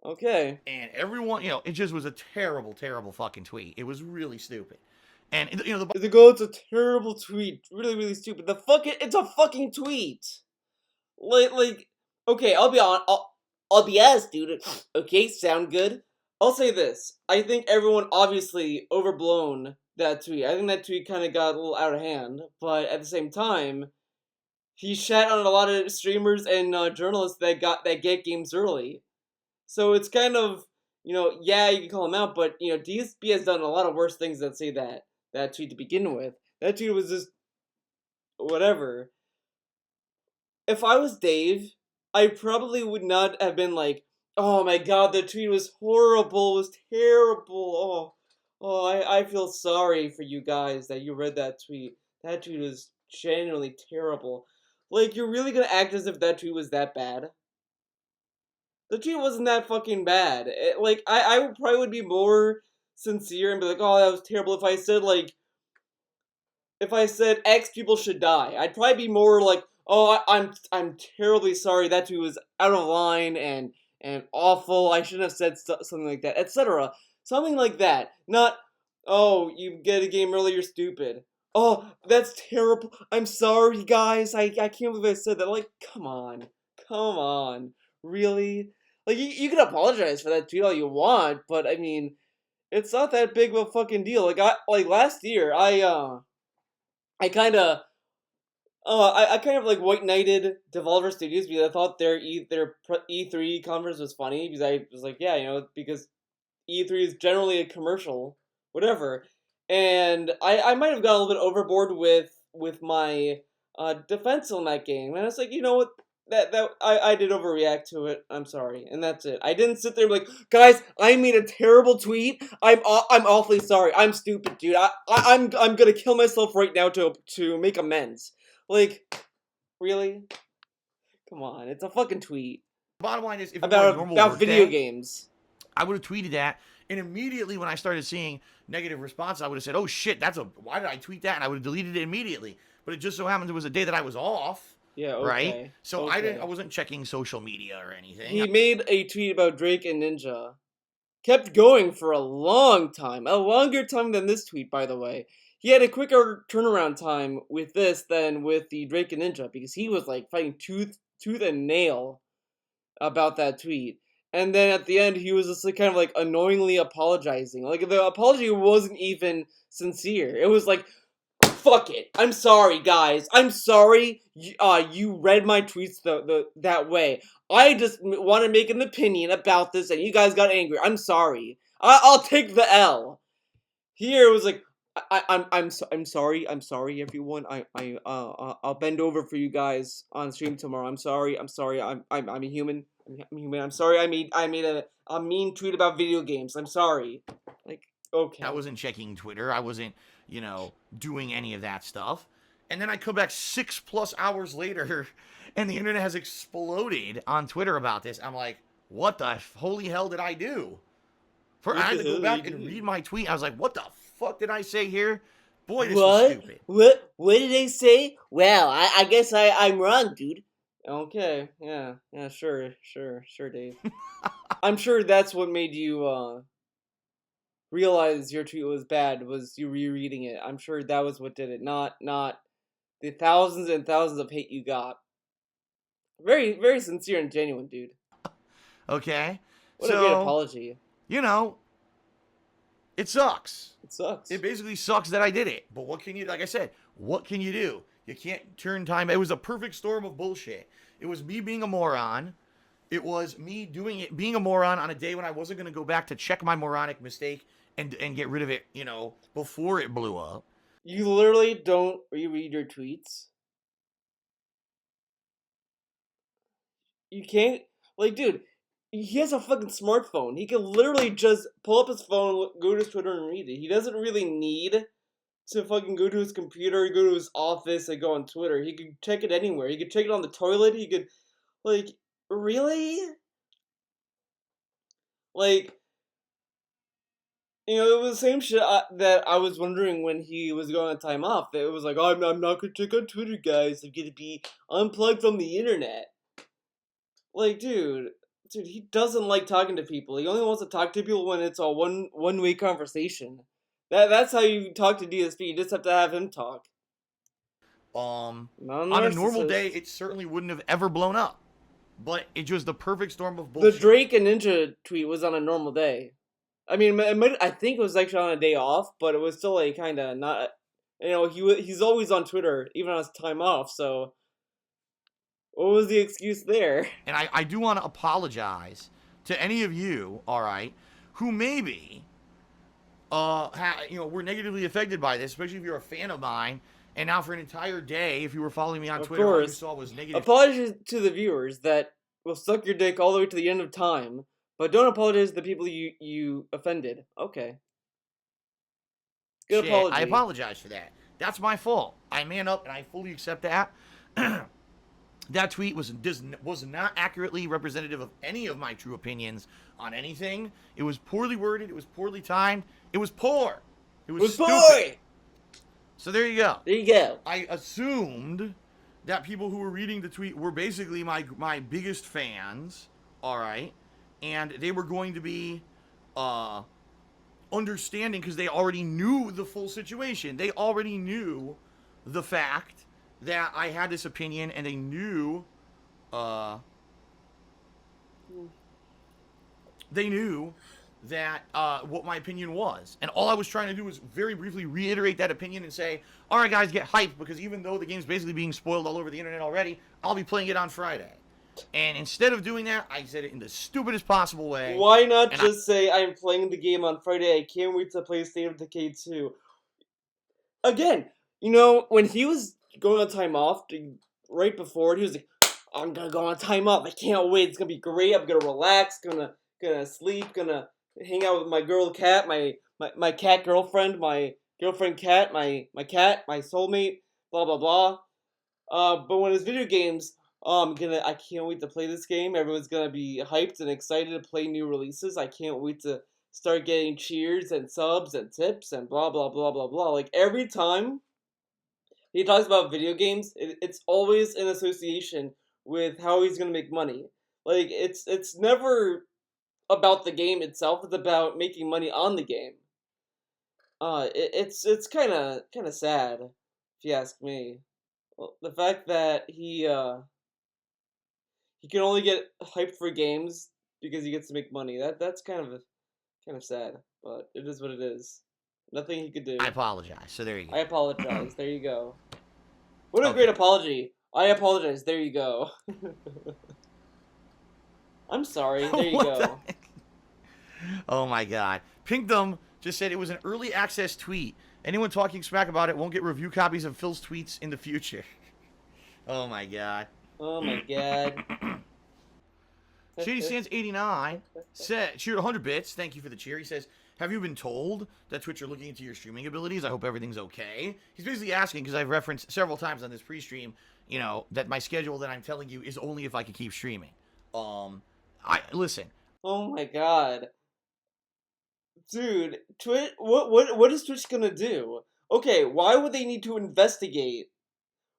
Okay. And everyone, it just was a terrible, terrible fucking tweet. It was really stupid. And the It's it's a terrible tweet. Really, really stupid. It's a fucking tweet. Like, okay, I'll be on. I'll be honest, dude. Okay, sound good. I'll say this. I think everyone obviously overblown that tweet. I think that tweet kind of got a little out of hand, but at the same time, he shat on a lot of streamers and journalists that get games early. So it's kind of, yeah, you can call him out, but DSP has done a lot of worse things than say that tweet to begin with. That tweet was just whatever. If I was Dave, I probably would not have been like, "Oh my God, the tweet was horrible, it was terrible. I feel sorry for you guys that you read that tweet. That tweet was genuinely terrible." Like, you're really gonna act as if that tweet was that bad? The tweet wasn't that fucking bad. I probably would be more sincere and be like, "Oh, that was terrible." If I said X people should die, I'd probably be more like, "Oh, I'm terribly sorry. That tweet was out of line and awful. I shouldn't have said something like that, etc." Something like that. Not, "Oh, you get a game early, you're stupid. Oh, that's terrible. I'm sorry, guys. I can't believe I said that." Like, come on, really? Like, you can apologize for that tweet all you want, but I mean, it's not that big of a fucking deal. Like last year, I kind of I kind of like white knighted Devolver Studios because I thought their E3 conference was funny because I was like, yeah, because E3 is generally a commercial, whatever. And I might have gone a little bit overboard with my defense on that game. And I was like, you know what? I did overreact to it. I'm sorry, and that's it. I didn't sit there and be like, guys, I made a terrible tweet. I'm awfully sorry. I'm stupid, dude. I'm gonna kill myself right now to make amends. Like, really? Come on, it's a fucking tweet bottom line is, if it were a normal work video day, games. I would have tweeted that, and immediately when I started seeing negative response, I would have said, "Oh shit, why did I tweet that?" And I would have deleted it immediately. But it just so happened it was a day that I was off. Yeah, right? okay. So Okay. I wasn't checking social media or anything. He made a tweet about Drake and Ninja. Kept going for a long time. A longer time than this tweet, by the way. he had a quicker turnaround time with this than with the Drake and Ninja because he was like fighting tooth and nail about that tweet. And then at the end, he was just like kind of like annoyingly apologizing. Like the apology wasn't even sincere. It was like, "Fuck it. I'm sorry, guys. I'm sorry. You read my tweets that way. I just want to make an opinion about this, and you guys got angry. I'm sorry. I'll take the L." Here it was like, I'm sorry. I'm sorry, everyone. I'll bend over for you guys on stream tomorrow. I'm sorry. I'm sorry. I'm a human. I'm human. I'm sorry. I made a mean tweet about video games. I'm sorry. Like, okay. I wasn't checking Twitter. I wasn't, doing any of that stuff. And then I come back 6+ hours later, and the internet has exploded on Twitter about this. I'm like, what the holy hell did I do? I had to go back and read my tweet. I was like, what the fuck did I say here? Boy, this was stupid. What did they say? Well, I guess I'm wrong, dude. Okay, yeah, sure, Dave. I'm sure that's what made you realize your tweet was bad, was you rereading it. I'm sure that was what did it, not the thousands and thousands of hate you got. Very, very sincere and genuine, dude. Okay? What a great apology. It sucks. It sucks. It basically sucks that I did it. But what can you, like I said, what can you do? You can't turn time. It was a perfect storm of bullshit. It was me being a moron. It was me being a moron on a day when I wasn't going to go back to check my moronic mistake and get rid of it, before it blew up. You literally don't reread your tweets? You can't? Like, dude, he has a fucking smartphone. He can literally just pull up his phone, go to his Twitter, and read it. He doesn't really need to fucking go to his computer, go to his office, and go on Twitter. He could check it anywhere. He could check it on the toilet. He could, like, really? Like, it was the same shit that I was wondering when he was going on time off. That it was like, I'm not gonna check on Twitter, guys. I'm gonna be unplugged from the internet. Like, dude, he doesn't like talking to people. He only wants to talk to people when it's a one-way conversation. That's how you talk to DSP. You just have to have him talk. On a normal day, it certainly wouldn't have ever blown up. But it was the perfect storm of bullshit. The Drake and Ninja tweet was on a normal day. I mean, I think it was actually on a day off, but it was still like kind of not. He's always on Twitter, even on his time off. So, what was the excuse there? And I do want to apologize to any of you, all right, who maybe, were negatively affected by this, especially if you're a fan of mine. And now for an entire day, if you were following me on Twitter, all you saw was negative. Apologies to the viewers that will suck your dick all the way to the end of time, but don't apologize to the people you offended. Okay. Good apology. I apologize for that. That's my fault. I man up and I fully accept that. That tweet was not accurately representative of any of my true opinions on anything. It was poorly worded. It was poorly timed. It was poor. It was stupid. Poor. So there you go. There you go. I assumed that people who were reading the tweet were basically my biggest fans, all right, and they were going to be understanding because they already knew the full situation. They already knew the fact that I had this opinion, and they knew that what my opinion was. And all I was trying to do was very briefly reiterate that opinion and say, all right, guys, get hyped, because even though the game's basically being spoiled all over the internet already, I'll be playing it on Friday. And instead of doing that, I said it in the stupidest possible way. Why not just say, I'm playing the game on Friday, I can't wait to play State of Decay 2. Again, when he was going on time off, right before, he was like, I'm gonna go on time off, I can't wait, it's gonna be great, I'm gonna relax, gonna sleep, gonna hang out with my girl cat, my cat girlfriend, my girlfriend cat, my cat, my soulmate, blah blah blah. But when it's video games, I can't wait to play this game. Everyone's gonna be hyped and excited to play new releases. I can't wait to start getting cheers and subs and tips and blah blah blah blah blah. Like every time he talks about video games, it's always in association with how he's gonna make money. Like it's never about the game itself, it's about making money on the game. it's kind of sad, if you ask me. Well, the fact that he can only get hyped for games because he gets to make money. That's kind of sad, but it is what it is. Nothing he could I do. apologize. So there you I go. apologize. There you go. What a great Okay. apology. I apologize. There you go. I'm sorry. There you What the go. heck? Oh my god. Pinkdom just said it was an early access tweet. Anyone talking smack about it won't get review copies of Phil's tweets in the future. Oh my god. Oh my god. Shady Sands 89 said, cheered 100 bits. Thank you for the cheer. He says, have you been told that Twitch are looking into your streaming abilities? I hope everything's okay. He's basically asking, because I've referenced several times on this pre-stream, that my schedule that I'm telling you is only if I can keep streaming. Listen. Oh my god. Dude, Twitch what is Twitch gonna do? Okay, why would they need to investigate?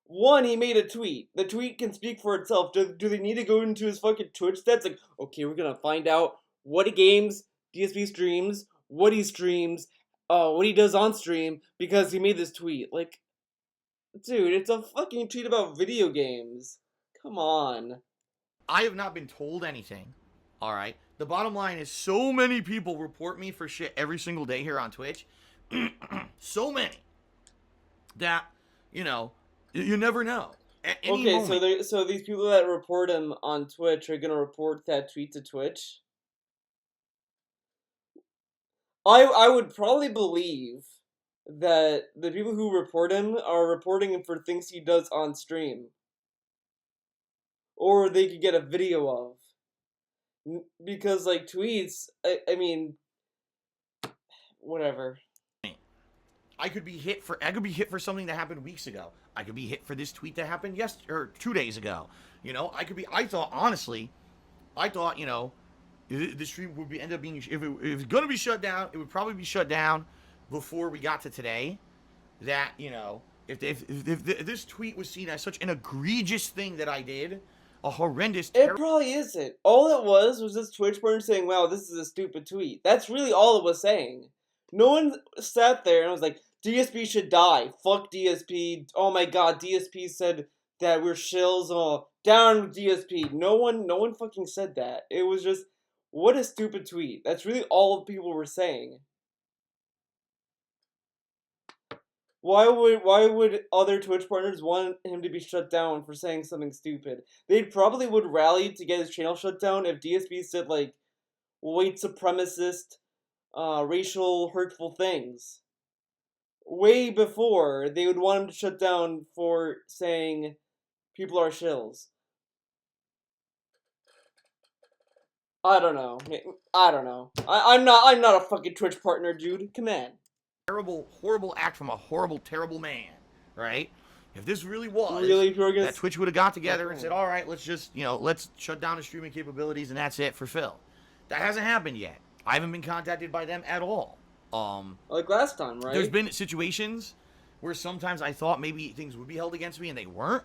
One, he made a tweet. The tweet can speak for itself. Do they need to go into his fucking Twitch stats? Like, okay, we're gonna find out what games DSP streams, what he streams, what he does on stream, because he made this tweet. Like, dude, it's a fucking tweet about video games. Come on. I have not been told anything. All right. The bottom line is so many people report me for shit every single day here on Twitch. So many that, you never know. At any Okay, moment. so these people that report him on Twitch are gonna report that tweet to Twitch. I would probably believe that the people who report him are reporting him for things he does on stream, or they could get a video of. Because like tweets, I mean, whatever. I could be hit for something that happened weeks ago. I could be hit for this tweet that happened 2 days ago. I thought, the stream would end up being, if it was going to be shut down, it would probably be shut down before we got to today. That, if this tweet was seen as such an egregious thing that I did, a horrendous, It terrible. probably isn't. All it was this Twitch burn saying, "Wow, this is a stupid tweet." That's really all it was saying. No one sat there and was like, "DSP should die. Fuck DSP. Oh my god, DSP said that we're shills. Oh, down with DSP." No one fucking said that. It was just, what a stupid tweet. That's really all people were saying. Why would other Twitch partners want him to be shut down for saying something stupid? They probably would rally to get his channel shut down if DSP said like white supremacist, racial hurtful things. Way before they would want him to shut down for saying people are shills. I don't know. I don't know. I'm not a fucking Twitch partner, dude. Come on. Terrible, horrible act from a horrible, terrible man, right? If this really was, Really, people are gonna. that Twitch would have got together and Okay. said, all right, let's just, let's shut down the streaming capabilities and that's it for Phil. That hasn't happened yet. I haven't been contacted by them at all. Like last time, right? There's been situations where sometimes I thought maybe things would be held against me and they weren't.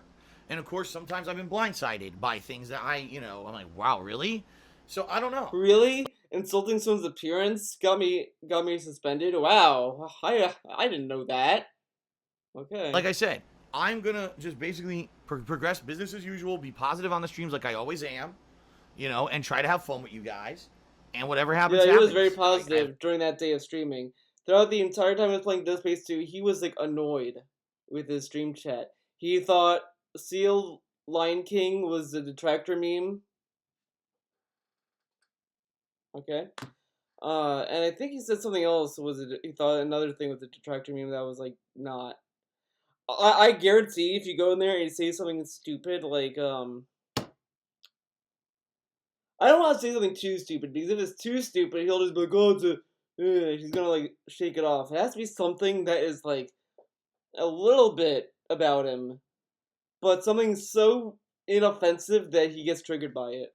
And of course, sometimes I've been blindsided by things that I'm like, wow, really? So I don't know. Really? Insulting someone's appearance got me suspended? Wow. I didn't know that. Okay. Like I said, I'm gonna just basically progress business as usual, be positive on the streams like I always am, and try to have fun with you guys. And whatever happens, Yeah, he was very happens. positive during that day of streaming. Throughout the entire time he was playing Dead Space 2, he was like annoyed with his stream chat. He thought Seal Lion King was a detractor meme. Okay. And I think he said something else. He thought another thing was a detractor meme that was like not. I guarantee if you go in there and you say something stupid like I don't want to say something too stupid because if it's too stupid, he'll just be like, "Oh, he's gonna like shake it off." It has to be something that is like a little bit about him, but something so inoffensive that he gets triggered by it.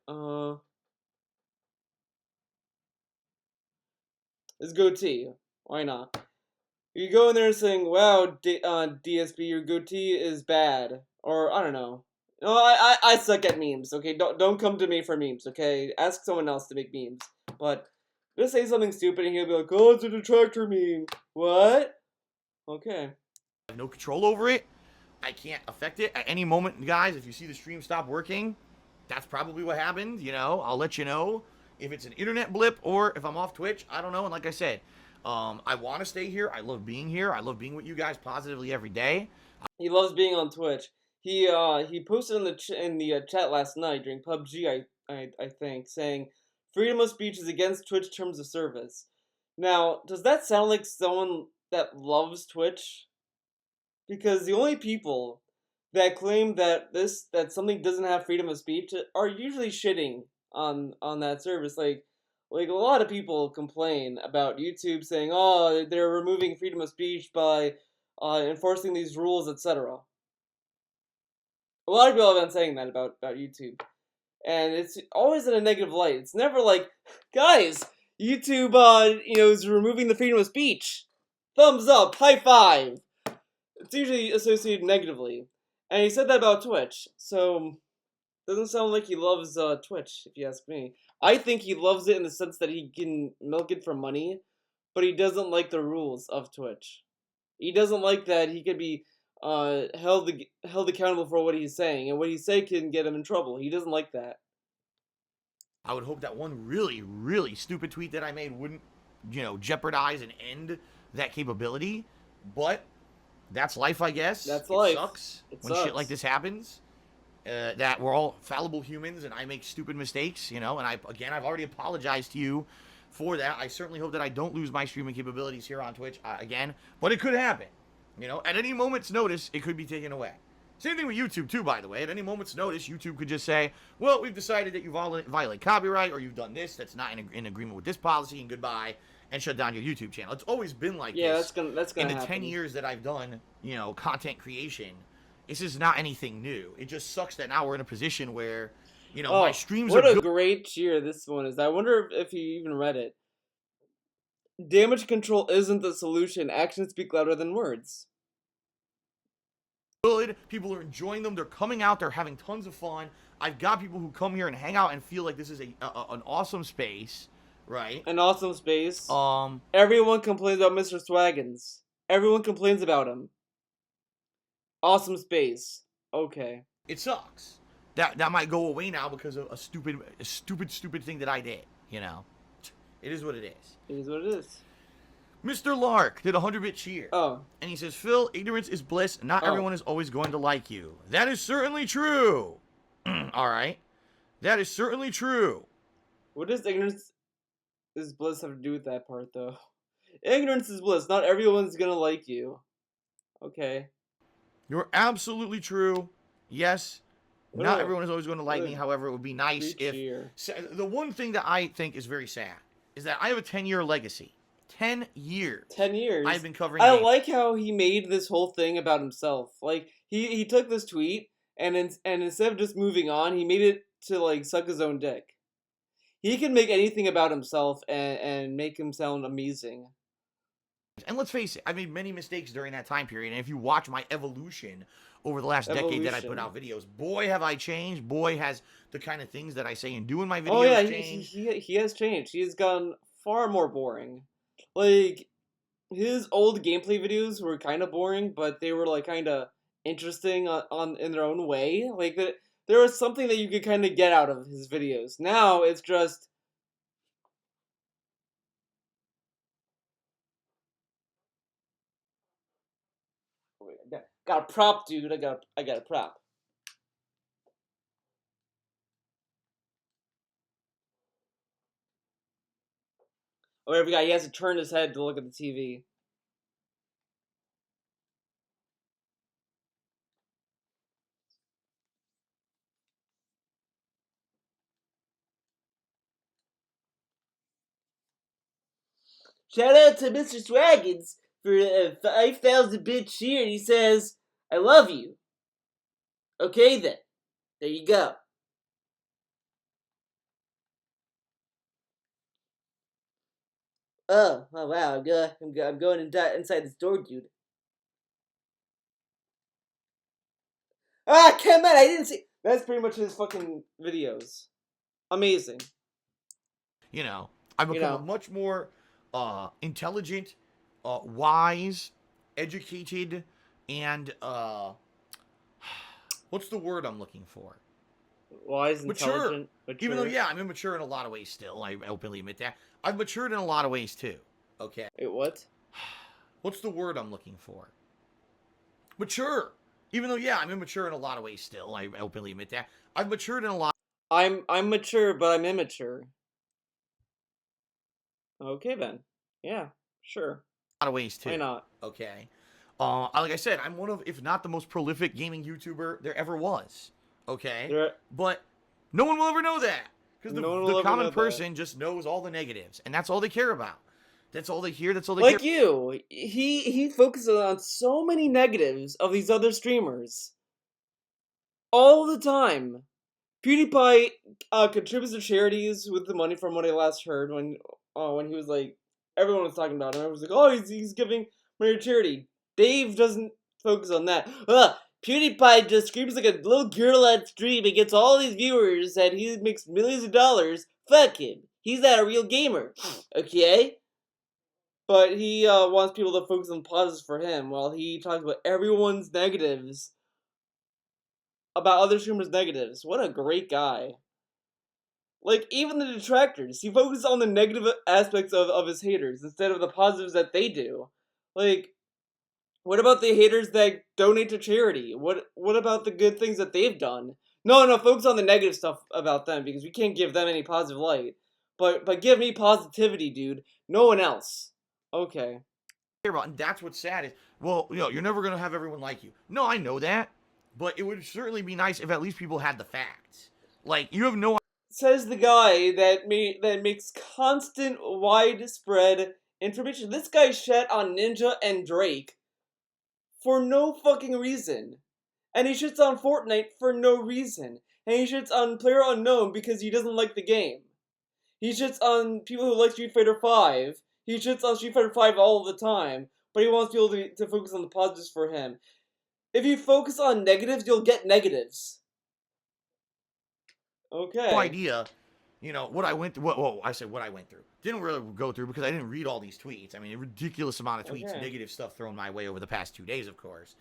His goatee. Why not? You go in there saying, "Wow, DSP, your goatee is bad," or I don't know. No, I suck at memes. Okay, don't come to me for memes. Okay, ask someone else to make memes. But Just say something stupid and he'll be like, oh, it's a detractor meme. What? Okay. I have no control over it. I can't affect it at any moment, guys. If you see the stream stop working, that's probably what happened. I'll let you know if it's an internet blip or if I'm off Twitch. I don't know. And like I said, I want to stay here. I love being here. I love being with you guys positively every day. He loves being on Twitch. He posted in the chat last night during PUBG, I think, saying freedom of speech is against Twitch terms of service. Now, does that sound like someone that loves Twitch? Because the only people that claim that something doesn't have freedom of speech are usually shitting on that service. Like a lot of people complain about YouTube saying, "Oh, they're removing freedom of speech by enforcing these rules, etc." A lot of people have been saying that about YouTube, and it's always in a negative light. It's never like, guys, YouTube, is removing the freedom of speech. Thumbs up, high five. It's usually associated negatively, and he said that about Twitch. So doesn't sound like he loves Twitch, if you ask me. I think he loves it in the sense that he can milk it for money, but he doesn't like the rules of Twitch. He doesn't like that he could be held accountable for what he's saying, and what he say can get him in trouble. He doesn't like that. I would hope that one really, really stupid tweet that I made wouldn't, jeopardize and end that capability. But that's life, I guess. That's life. Sucks It when sucks. shit like this happens. That we're all fallible humans, and I make stupid mistakes, And I've already apologized to you for that. I certainly hope that I don't lose my streaming capabilities here on Twitch again, but it could happen. At any moment's notice, it could be taken away. Same thing with YouTube too, by the way. At any moment's notice, YouTube could just say, "Well, we've decided that you violate copyright, or you've done this that's not in agreement with this policy, and goodbye," and shut down your YouTube channel. It's always been like this. Yeah, that's gonna in the happen. 10 years that I've done, content creation. This is not anything new. It just sucks that now we're in a position where, my streams what are a good. great cheer this one is. I wonder if you even read it. Damage control isn't the solution. Actions speak louder than words. People are enjoying them. They're coming out. They're having tons of fun. I've got people who come here and hang out and feel like this is an awesome space, right? An awesome space. Everyone complains about Mr. Swaggins. Everyone complains about him. Awesome space. Okay. It sucks. That might go away now because of a stupid thing that I did. It is what it is. It is what it is. Mr. Lark did a 100-bit cheer. Oh. And he says, "Phil, ignorance is bliss. Not everyone is always going to like you." That is certainly true. All right. That is certainly true. What does ignorance is bliss have to do with that part, though? Ignorance is bliss. Not everyone's gonna like you. Okay. You're absolutely true. Yes. Not everyone is always going to like me. However, it would be nice if... The one thing that I think is very sad is that I have a 10-year legacy. 10 years. 10 years. I've been covering I games. like how he made this whole thing about himself. Like, he took this tweet, and instead of just moving on, he made it to, like, suck his own dick. He can make anything about himself and make him sound amazing. And let's face it, I made many mistakes during that time period, and if you watch my evolution over the last decade that I put out videos, boy, have I changed. Boy, has the kind of things that I say and do in my videos changed. He has changed. He has gone far more boring. Like, his old gameplay videos were kind of boring, but they were, like, kind of interesting in their own way. Like, there was something that you could kind of get out of his videos. Now, it's just... Wait, got a prop, dude. I got a prop. Oh, every guy, he has to turn his head to look at the TV. Shout out to Mr. Swaggins for a 5,000-bit cheer. He says, "I love you." Okay then, there you go. Oh wow, I'm going inside this door, dude. Ah, come on, I didn't see. That's pretty much his fucking videos. Amazing. I've You become a know, much more intelligent, wise, educated, and what's the word I'm looking for? wise, Mature. intelligent, Even though, mature. yeah, I'm immature in a lot of ways still. I openly admit that. I've matured in a lot of ways too. Okay. Wait, what? What's the word I'm looking for? Mature. Even though, yeah, I'm immature in a lot of ways still. I openly admit that. I've matured in a I'm mature, but I'm immature. Okay then. Yeah, sure. lot of ways Why too. not? Okay. Like I said, I'm one of, if not the most prolific gaming YouTuber there ever was. Okay. There, But no one will ever know that because no one the will ever common know that. person just knows all the negatives, and that's all they care about. That's all they hear. That's all they care. Like you, he focuses on so many negatives of these other streamers all the time. PewDiePie contributes to charities with the money from what I last heard when he was like everyone was talking about him. Everyone was like, oh, he's giving money to charity. Dave doesn't focus on that. PewDiePie just screams like a little girl at stream and gets all these viewers and he makes millions of dollars. Fuck him. He's not a real gamer. Okay? But he wants people to focus on positives for him while he talks about everyone's negatives about other streamers' negatives. What a great guy. Like, even the detractors, he focuses on the negative aspects of his haters instead of the positives that they do. Like, what about the haters that donate to charity? What about the good things that they've done? No, focus on the negative stuff about them because we can't give them any positive light. But give me positivity, dude. No one else. Okay. About, and that's what's sad is, well, you're never gonna have everyone like you. No, I know that, but it would certainly be nice if at least people had the facts. Like you have no Says the guy that makes constant widespread information. This guy shat on Ninja and Drake for no fucking reason. And he shits on Fortnite for no reason. And he shits on Player Unknown because he doesn't like the game. He shits on people who like Street Fighter 5. He shits on Street Fighter 5 all the time. But he wants people to focus on the positives for him. If you focus on negatives, you'll get negatives. Okay. idea, what I went through. Well, I said what I went through. Didn't really go through because I didn't read all these tweets. I mean, a ridiculous amount of tweets, Okay. negative stuff thrown my way over the past 2 days, of course.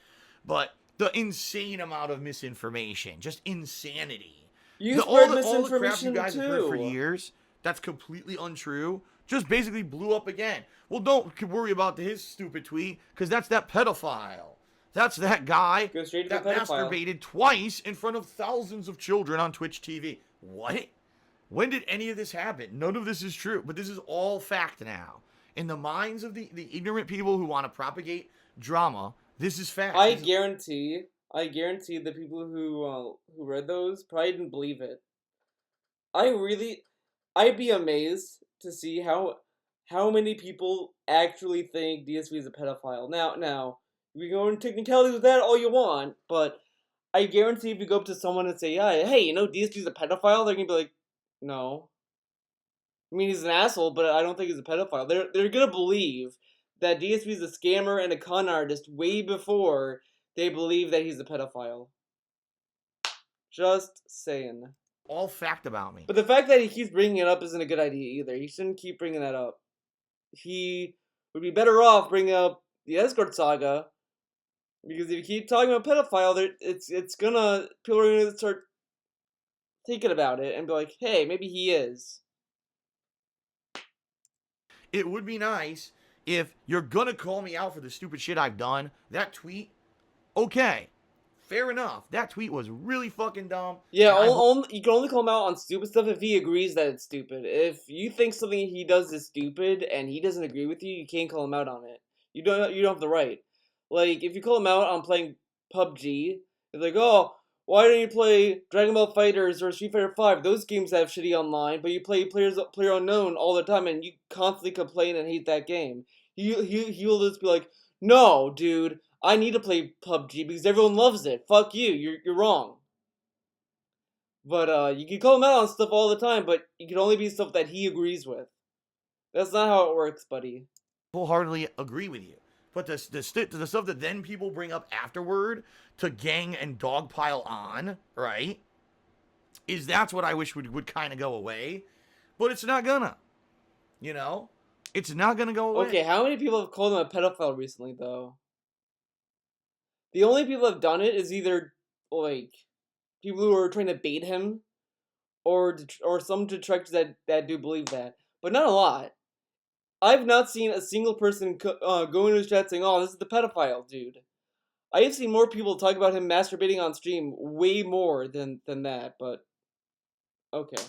But the insane amount of misinformation, just insanity. You All spread the crap you misinformation guys have heard for too. years, that's completely untrue, just basically blew up again. Well, don't worry about his stupid tweet, because that's that pedophile. That's that guy Go straight to that the pedophile. masturbated twice in front of thousands of children on Twitch TV. What? When did any of this happen? None of this is true, but this is all fact now. In the minds of the ignorant people who want to propagate drama, this is fact. I guarantee the people who read those probably didn't believe it. I'd be amazed to see how many people actually think DSV is a pedophile. Now, we go into technicalities with that all you want, but I guarantee if you go up to someone and say, yeah, hey, DSV is a pedophile, they're gonna be like, no. I mean, he's an asshole, but I don't think he's a pedophile. They're gonna believe that DSP is a scammer and a con artist way before they believe that he's a pedophile. Just saying. all fact about me. But the fact that he keeps bringing it up isn't a good idea either. He shouldn't keep bringing that up. He would be better off bringing up the escort saga, because if you keep talking about pedophile, it's gonna people are gonna start thinking about it and be like, hey, maybe he is. It would be nice if you're gonna call me out for the stupid shit I've done. That tweet, okay, fair enough. That tweet was really fucking dumb. Yeah, you can only call him out on stupid stuff if he agrees that it's stupid. If you think something he does is stupid and he doesn't agree with you, you can't call him out on it. You don't have the right. Like, if you call him out on playing PUBG, it's like, oh, why don't you play Dragon Ball Fighters or Street Fighter 5? Those games have shitty online, but you play Player Unknown all the time and you constantly complain and hate that game. He'll just be like, no, dude, I need to play PUBG because everyone loves it. Fuck you, you're wrong. But you can call him out on stuff all the time, but it can only be stuff that he agrees with. That's not how it works, buddy. Wholeheartedly agree with you. But the stuff that then people bring up afterward to gang and dogpile on, right? That's what I wish would kind of go away. But it's not gonna. You know, it's not gonna go away. Okay, how many people have called him a pedophile recently, though? The only people have done it is either like people who are trying to bait him, or some detractors that do believe that, but not a lot. I've not seen a single person go into his chat saying, "Oh, this is the pedophile dude." I have seen more people talk about him masturbating on stream way more than that, but okay.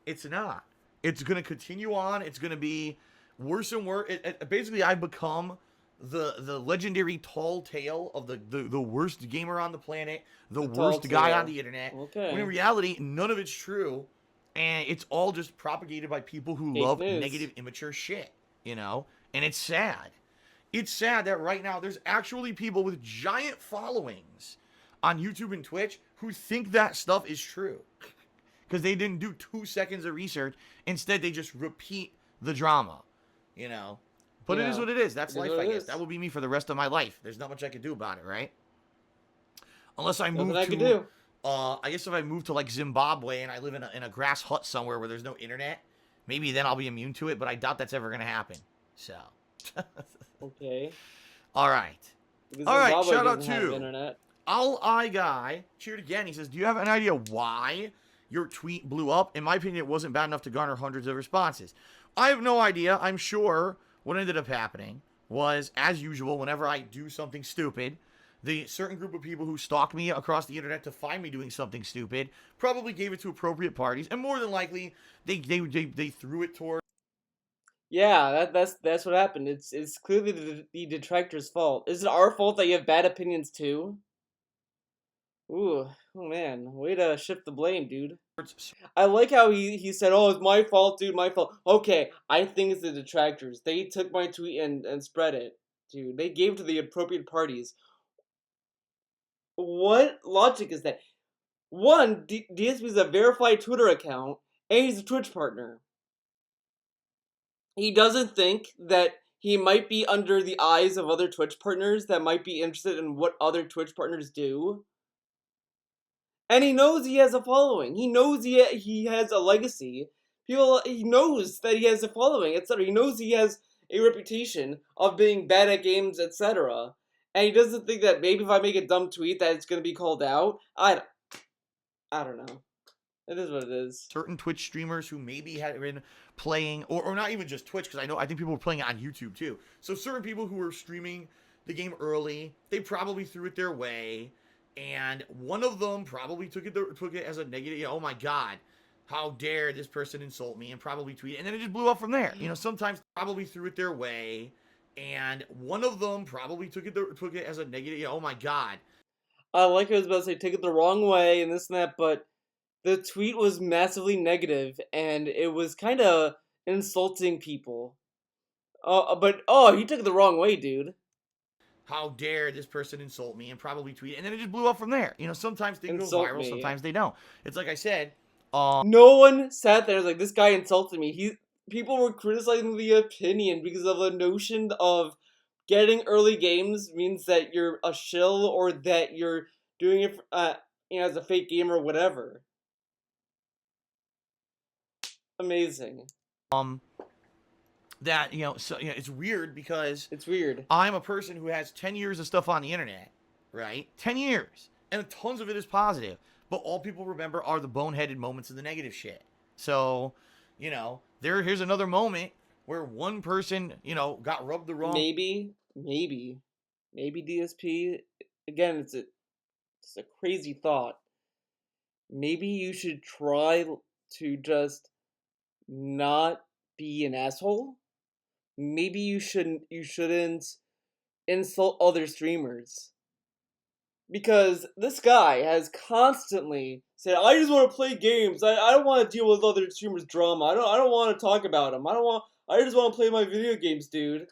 It's not. It's gonna continue on. It's gonna be worse and worse. Basically, I've become the legendary tall tale of the worst gamer on the planet, the The tall worst guy on tale. the internet. When in Okay. reality, none of it's true, and it's all just propagated by people who Fake love news. negative, immature shit. You know, and it's sad. It's sad that right now there's actually people with giant followings on YouTube and Twitch who think that stuff is true because they didn't do 2 seconds of research. Instead, they just repeat the drama, you know. But it is Yeah. what it is. That's It is life, what I it guess. That is. will be me for the rest of my life. There's not much I can do about it, right? Unless I Nothing move I could to, do. I guess if I move to like Zimbabwe and I live in a grass hut somewhere where there's no internet, maybe then I'll be immune to it. But I doubt that's ever gonna happen. So, Okay. all right, Because all right. Zimbabwe Shout out doesn't have to internet. All I Guy cheered again. He says, "Do you have an idea why your tweet blew up? In my opinion, it wasn't bad enough to garner hundreds of responses. I have no idea. I'm sure what ended up happening was, as usual, whenever I do something stupid, the certain group of people who stalk me across the internet to find me doing something stupid probably gave it to appropriate parties, and more than likely, they threw it toward Yeah, that's what happened. It's clearly the detractor's fault. Is it our fault that you have bad opinions too? Ooh, oh man, way to shift the blame, dude. I like how he said, "Oh, it's my fault, dude, my fault." Okay, I think it's the detractors. They took my tweet and spread it, dude. They gave it to the appropriate parties. What logic is that? One, DSP is a verified Twitter account, and he's a Twitch partner. He doesn't think that he might be under the eyes of other Twitch partners that might be interested in what other Twitch partners do. And he knows he has a following. He knows he has a legacy. He knows that he has a following, etc. He knows he has a reputation of being bad at games, etc. And he doesn't think that maybe if I make a dumb tweet that it's going to be called out. I don't know. It is what it is. certain Twitch streamers who maybe had been playing, or not even just Twitch, because I think people were playing it on YouTube too. So certain people who were streaming the game early, they probably threw it their way, and one of them probably took it as a negative. Oh my god, how dare this person insult me, and probably tweeted, and then it just blew up from there. You know, sometimes probably threw it their way, and one of them probably took it as a negative. Oh my god. I like I was about to say, take it the wrong way and this and that, but the tweet was massively negative and it was kind of insulting people. But oh, he took it the wrong way, dude. How dare this person insult me, and probably tweet it, and then it just blew up from there. You know, sometimes things go Insult viral, me. sometimes they don't. It's like I said, No one sat there like this guy insulted me. People were criticizing the opinion because of the notion of getting early games means that you're a shill or that you're doing it as a fake gamer or whatever. Amazing. um that so it's weird because It's weird. I'm a person who has 10 years of stuff on the internet, right? 10 years, and tons of it is positive, but all people remember are the boneheaded moments of the negative shit. So, here's another moment where one person, got rubbed the wrong. Maybe DSP. Again, it's a crazy thought. Maybe you should try to just not be an asshole. Maybe you shouldn't insult other streamers because this guy has constantly said, "I just want to play games. I don't want to deal with other streamers' drama. I don't want to talk about them. I just want to play my video games, dude."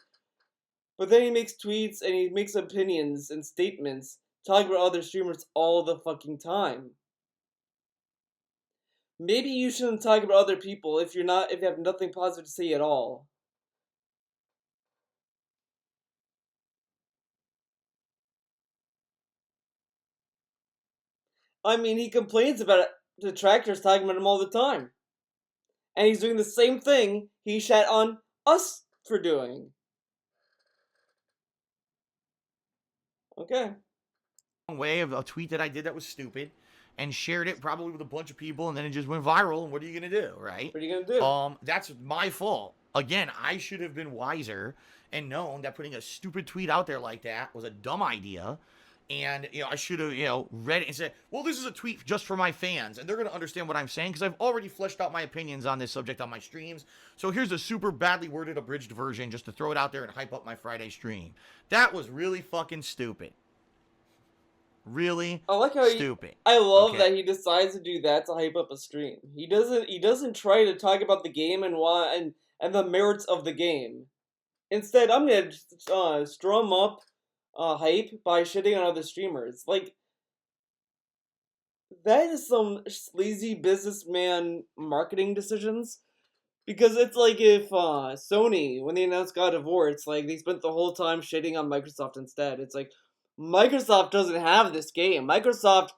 But then he makes tweets and he makes opinions and statements talking about other streamers all the fucking time. Maybe you shouldn't talk about other people if you have nothing positive to say at all. I mean, he complains about detractors talking about him all the time. and he's doing the same thing he shat on us for doing. Okay. Way of a tweet that I did that was stupid and shared it probably with a bunch of people, and then it just went viral. And what are you gonna do, right? What are you gonna do? That's my fault. Again, I should have been wiser and known that putting a stupid tweet out there like that was a dumb idea. And I should have read it and said, well, this is a tweet just for my fans, and they're gonna understand what I'm saying because I've already fleshed out my opinions on this subject on my streams. So here's a super badly worded, abridged version just to throw it out there and hype up my Friday stream. That was really fucking stupid. Really I like how stupid. I love that he decides to do that to hype up a stream. He doesn't try to talk about the game and why and the merits of the game. Instead, I'm gonna strum up hype by shitting on other streamers. Like, that is some sleazy businessman marketing decisions. Because it's like if Sony, when they announced God of War, it's like they spent the whole time shitting on Microsoft instead. It's like, Microsoft doesn't have this game. Microsoft,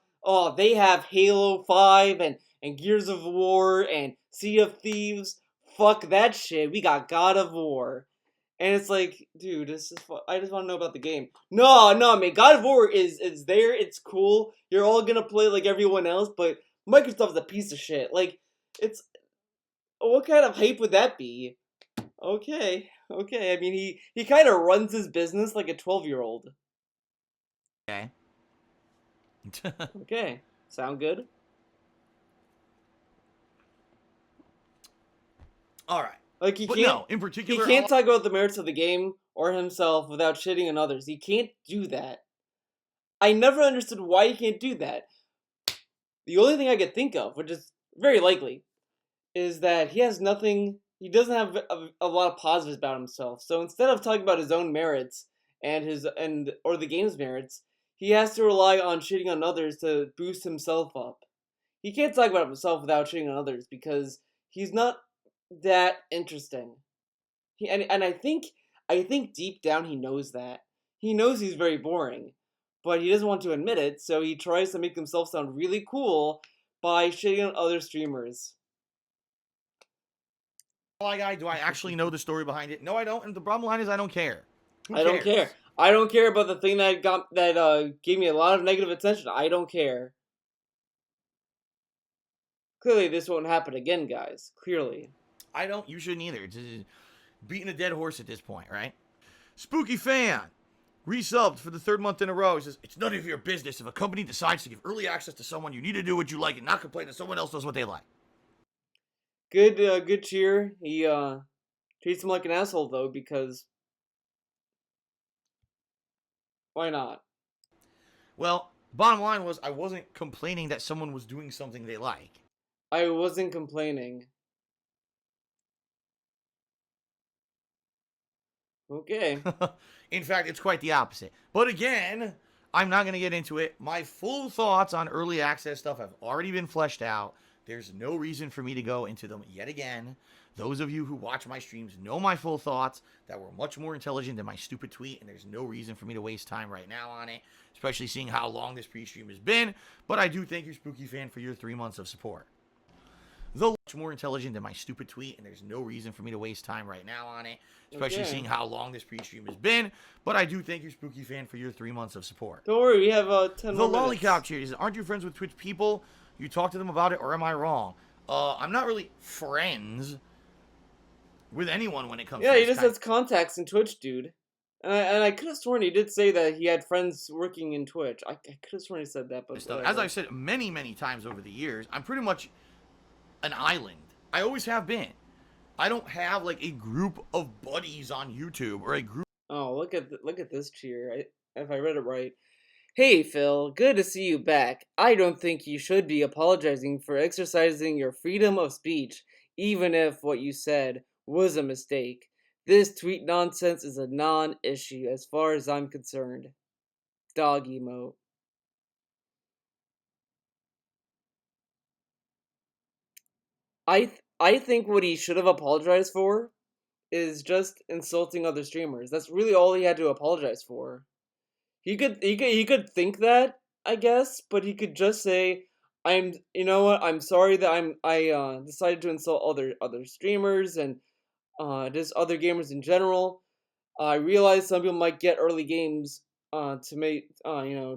they have Halo 5 and Gears of War and Sea of Thieves. Fuck that shit. We got God of War. And it's like, dude, I just want to know about the game. No, man, God of War is there. It's cool. You're all gonna play like everyone else, but Microsoft's a piece of shit. Like, it's what kind of hype would that be? Okay. I mean, he kind of runs his business like a 12-year-old. Okay. Okay. Sound good? All right. Like, in particular, he can't talk about the merits of the game or himself without shitting on others. He can't do that. I never understood why he can't do that. The only thing I could think of, which is very likely, is that he doesn't have a lot of positives about himself. So instead of talking about his own merits or the game's merits, he has to rely on shitting on others to boost himself up. He can't talk about himself without shitting on others because he's not that interesting. I think deep down he knows that. He knows he's very boring, but he doesn't want to admit it, so he tries to make himself sound really cool by shitting on other streamers. Guy, do I actually know the story behind it? No, I don't. And the bottom line is, I don't care. I don't care. I don't care about the thing that gave me a lot of negative attention. I don't care. Clearly, this won't happen again, guys. Clearly. I don't. You shouldn't either. It's beating a dead horse at this point, right? Spooky Fan resubbed for the third month in a row. He says, it's none of your business if a company decides to give early access to someone. You need to do what you like and not complain that someone else does what they like. Good cheer. He treats him like an asshole though, because why not? Well, bottom line was I wasn't complaining that someone was doing something they like. I wasn't complaining. Okay. In fact, it's quite the opposite. But again, I'm not going to get into it. My full thoughts on early access stuff have already been fleshed out. There's no reason for me to go into them yet again. Those of you who watch my streams know my full thoughts that were much more intelligent than my stupid tweet, and there's no reason for me to waste time right now on it, especially seeing how long this pre-stream has been. But I do thank you, Spooky Fan, for your 3 months of support. Though much more intelligent than my stupid tweet, and there's no reason for me to waste time right now on it, especially seeing how long this pre-stream has been. But I do thank you, Spooky Fan, for your 3 months of support. Don't worry, we have 10 more The Lollipop Cheers. Aren't you friends with Twitch people? You talk to them about it, or am I wrong? I'm not really friends with anyone when it comes to this. Yeah, he just has contacts in Twitch, dude. And I could have sworn he did say that he had friends working in Twitch. I could have sworn he said that, but as I've said many, many times over the years, I'm pretty much an island. I always have been. I don't have like a group of buddies on YouTube or a group. Oh, look at this cheer. If I read it right. Hey Phil, good to see you back. I don't think you should be apologizing for exercising your freedom of speech, even if what you said was a mistake. This tweet nonsense is a non-issue as far as I'm concerned. Dog emote. I think what he should have apologized for is just insulting other streamers. That's really all he had to apologize for. He could think that, I guess, but he could just say, you know what? I'm sorry that I decided to insult other streamers and just other gamers in general. I realize some people might get early games to make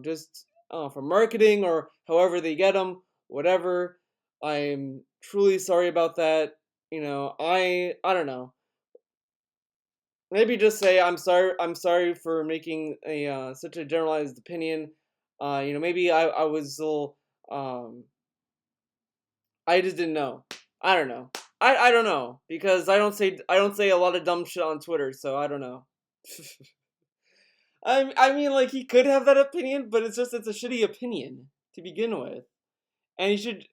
just for marketing or however they get them, whatever. I'm truly sorry about that. I don't know. Maybe just say I'm sorry. I'm sorry for making a such a generalized opinion. Maybe I was a little I just didn't know. I don't know. I don't know because I don't say a lot of dumb shit on Twitter, so I don't know. I mean, like, he could have that opinion, but it's a shitty opinion to begin with, and he should,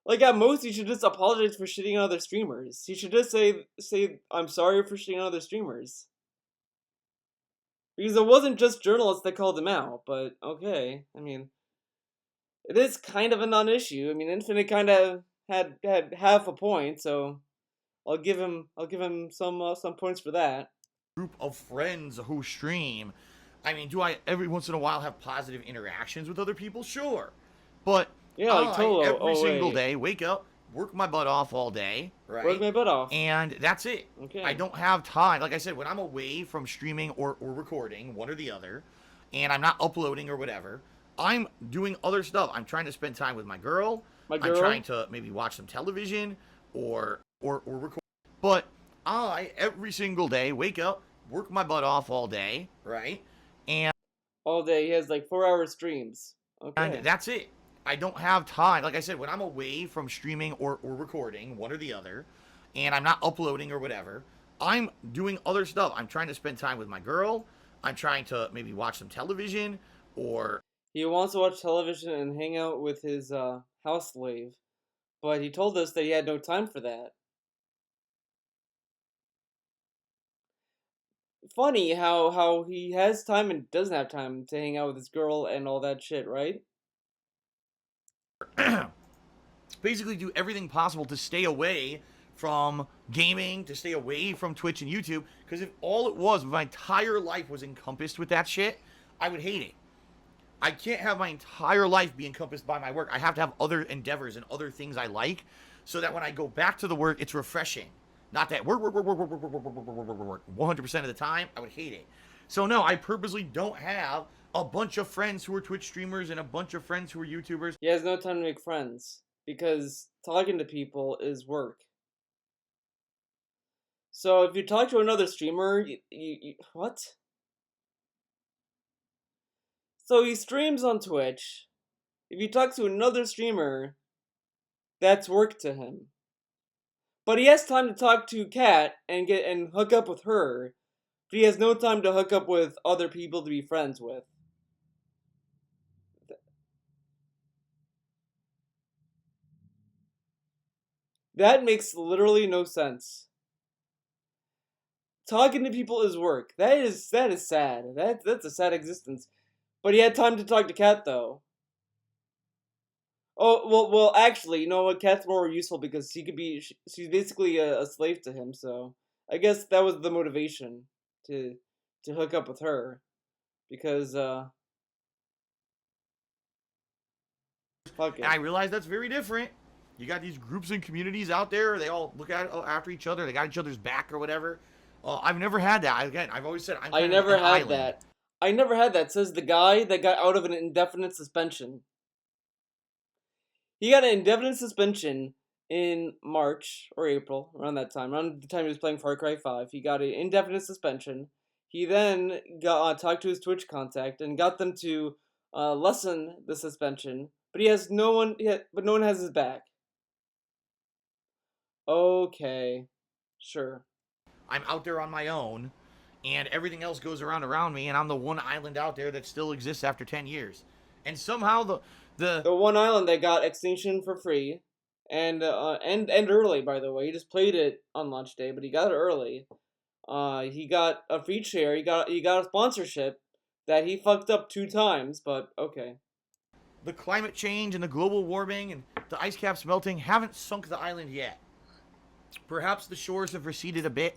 like, at most he should just apologize for shitting on other streamers. He should just say I'm sorry for shitting on other streamers because it wasn't just journalists that called him out. But okay, I mean, it is kind of a non-issue. I mean, Infinite kind of had half a point, so I'll give him some points for that. Group of friends who stream. I mean, do I every once in a while have positive interactions with other people? Sure. But Yeah, like I, Tolo. every Oh single wait, day, wake up, work my butt off all day, work right? my butt off. And that's it. I Okay. don't have time. Like I said, when I'm away from streaming or recording, one or the other, and I'm not uploading or whatever, I'm doing other stuff. I'm trying to spend time with my girl. My I'm trying girl. to maybe watch some television or record. But I every single day wake up, work my butt off all day, right? And All day. He has like 4 hour streams. and Okay. that's it. I don't have time. Like I said, when I'm away from streaming or recording, one or the other, and I'm not uploading or whatever, I'm doing other stuff. I'm trying to spend time with my girl. I'm trying to maybe watch some television or He wants to watch television and hang out with his house slave, but he told us that he had no time for that. Funny how he has time and doesn't have time to hang out with his girl and all that shit, right? basically do everything possible to stay away from gaming, to stay away from Twitch and YouTube. Because if all it was, my entire life was encompassed with that shit, I would hate it. I can't have my entire life be encompassed by my work. I have to have other endeavors and other things I like so that when I go back to the work, it's refreshing. Not that work 100% of the time. I would hate it. So, no, I purposely don't have a bunch of friends who are Twitch streamers and a bunch of friends who are YouTubers. He has no time to make friends because talking to people is work. So if you talk to another streamer, you what? So he streams on Twitch. If you talk to another streamer, that's work to him. But he has time to talk to Kat and get and hook up with her. But he has no time to hook up with other people to be friends with. That makes literally no sense. Talking to people is work. That is sad. That's a sad existence. But he had time to talk to Kat though. Oh well. Actually, you know what? Kat's more useful because she could be. She's basically a slave to him. So I guess that was the motivation to to hook up with her because fuck And I it. realize that's very different. You got these groups and communities out there. They all look at after each other. They got each other's back or whatever. I've never had that. Again, I've always said I'm I kind of never an had island. that. I never had that. Says the guy that got out of an indefinite suspension. He got an indefinite suspension in March or April, around that time, around the time he was playing Far Cry 5. He got an indefinite suspension. He then got talked to his Twitch contact and got them to lessen the suspension, but he has no one. But no one has his back. Okay, sure. I'm out there on my own, and everything else goes around me, and I'm the one island out there that still exists after 10 years. And somehow the The one island that got Extinction for free, and early, by the way. He just played it on launch day, but he got it early. He got a free share. He got a sponsorship that he fucked up 2 times, but okay. the climate change and the global warming and the ice caps melting haven't sunk the island yet. Perhaps the shores have receded a bit,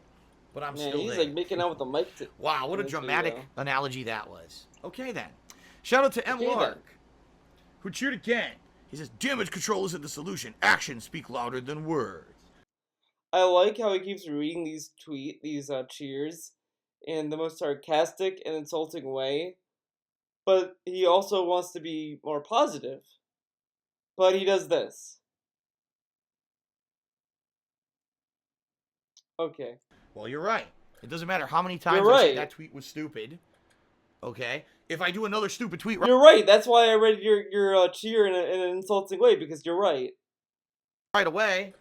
but I'm Man, still he's there. like making out with the mic Wow, what in a this dramatic video. analogy that was. Okay then. Shout out to M. Okay then. Lark, who cheered again. He says, damage control isn't the solution. Actions speak louder than words. I like how he keeps reading these cheers in the most sarcastic and insulting way, but he also wants to be more positive. But he does this. Okay. Well, you're right. It doesn't matter how many You're times I say right. that tweet was stupid. Okay? If I do another stupid tweet You're right. That's why I read your cheer in an insulting way, because you're right. right away,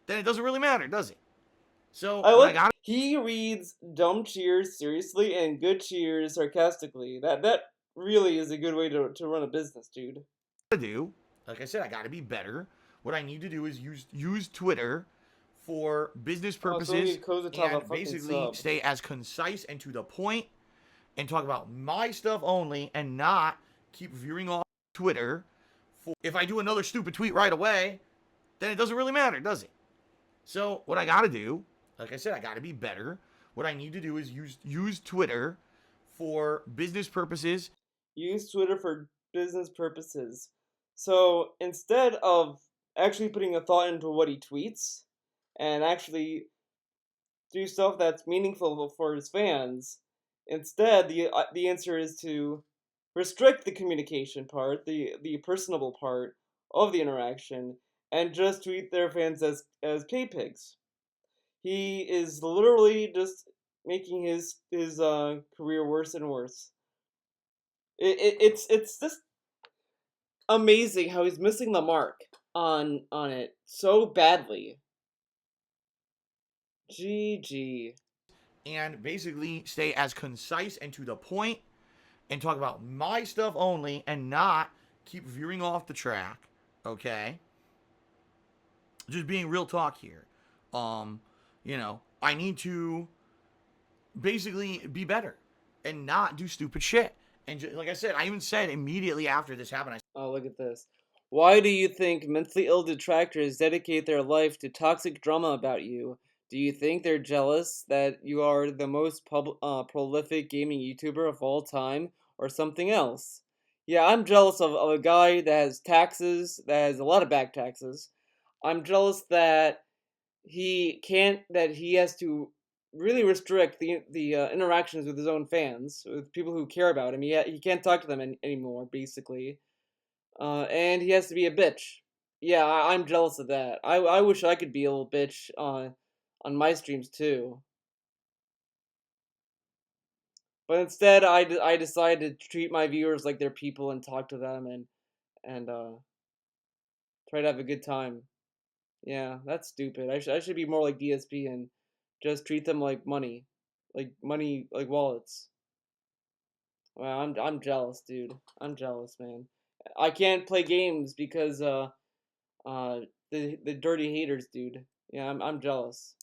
then it doesn't really matter, does it? So, I what I like got he reads dumb cheers seriously and good cheers sarcastically. That really is a good way to run a business, dude. to do, like I said, I got to be better. What I need to do is use Twitter for business Oh, so we purposes need Koza talk and about fucking basically sub. stay as concise and to the point and talk about my stuff only and not keep veering off Twitter. If I do another stupid tweet right away, then it doesn't really matter, does it? So what I got to do, like I said, I got to be better. What I need to do is use Twitter for business purposes. Use Twitter for business purposes. So instead of actually putting a thought into what he tweets and actually do stuff that's meaningful for his fans, instead the answer is to restrict the communication part, the personable part of the interaction, and just treat their fans as pay pigs. He is literally just making his career worse and worse. It's just amazing how he's missing the mark on it so badly. GG. And basically stay as concise and to the point and talk about my stuff only and not keep veering off the track. Okay? Just being real talk here. I need to basically be better and not do stupid shit. And like I said, I even said immediately after this happened, Oh, look at this. Why do you think mentally ill detractors dedicate their life to toxic drama about you? Do you think they're jealous that you are the most prolific gaming YouTuber of all time, or something else? Yeah, I'm jealous of a guy that has taxes, that has a lot of back taxes. I'm jealous that he has to really restrict the interactions with his own fans, with people who care about him. He can't talk to them anymore, basically. And he has to be a bitch. Yeah, I'm jealous of that. I wish I could be a little bitch on my streams too. But instead, I decide to treat my viewers like they're people and talk to them and try to have a good time. Yeah, that's stupid. I should be more like DSP and just treat them like money, like wallets. Well, I'm jealous, dude. I'm jealous, man. I can't play games because uh the dirty haters, dude. Yeah, I'm jealous.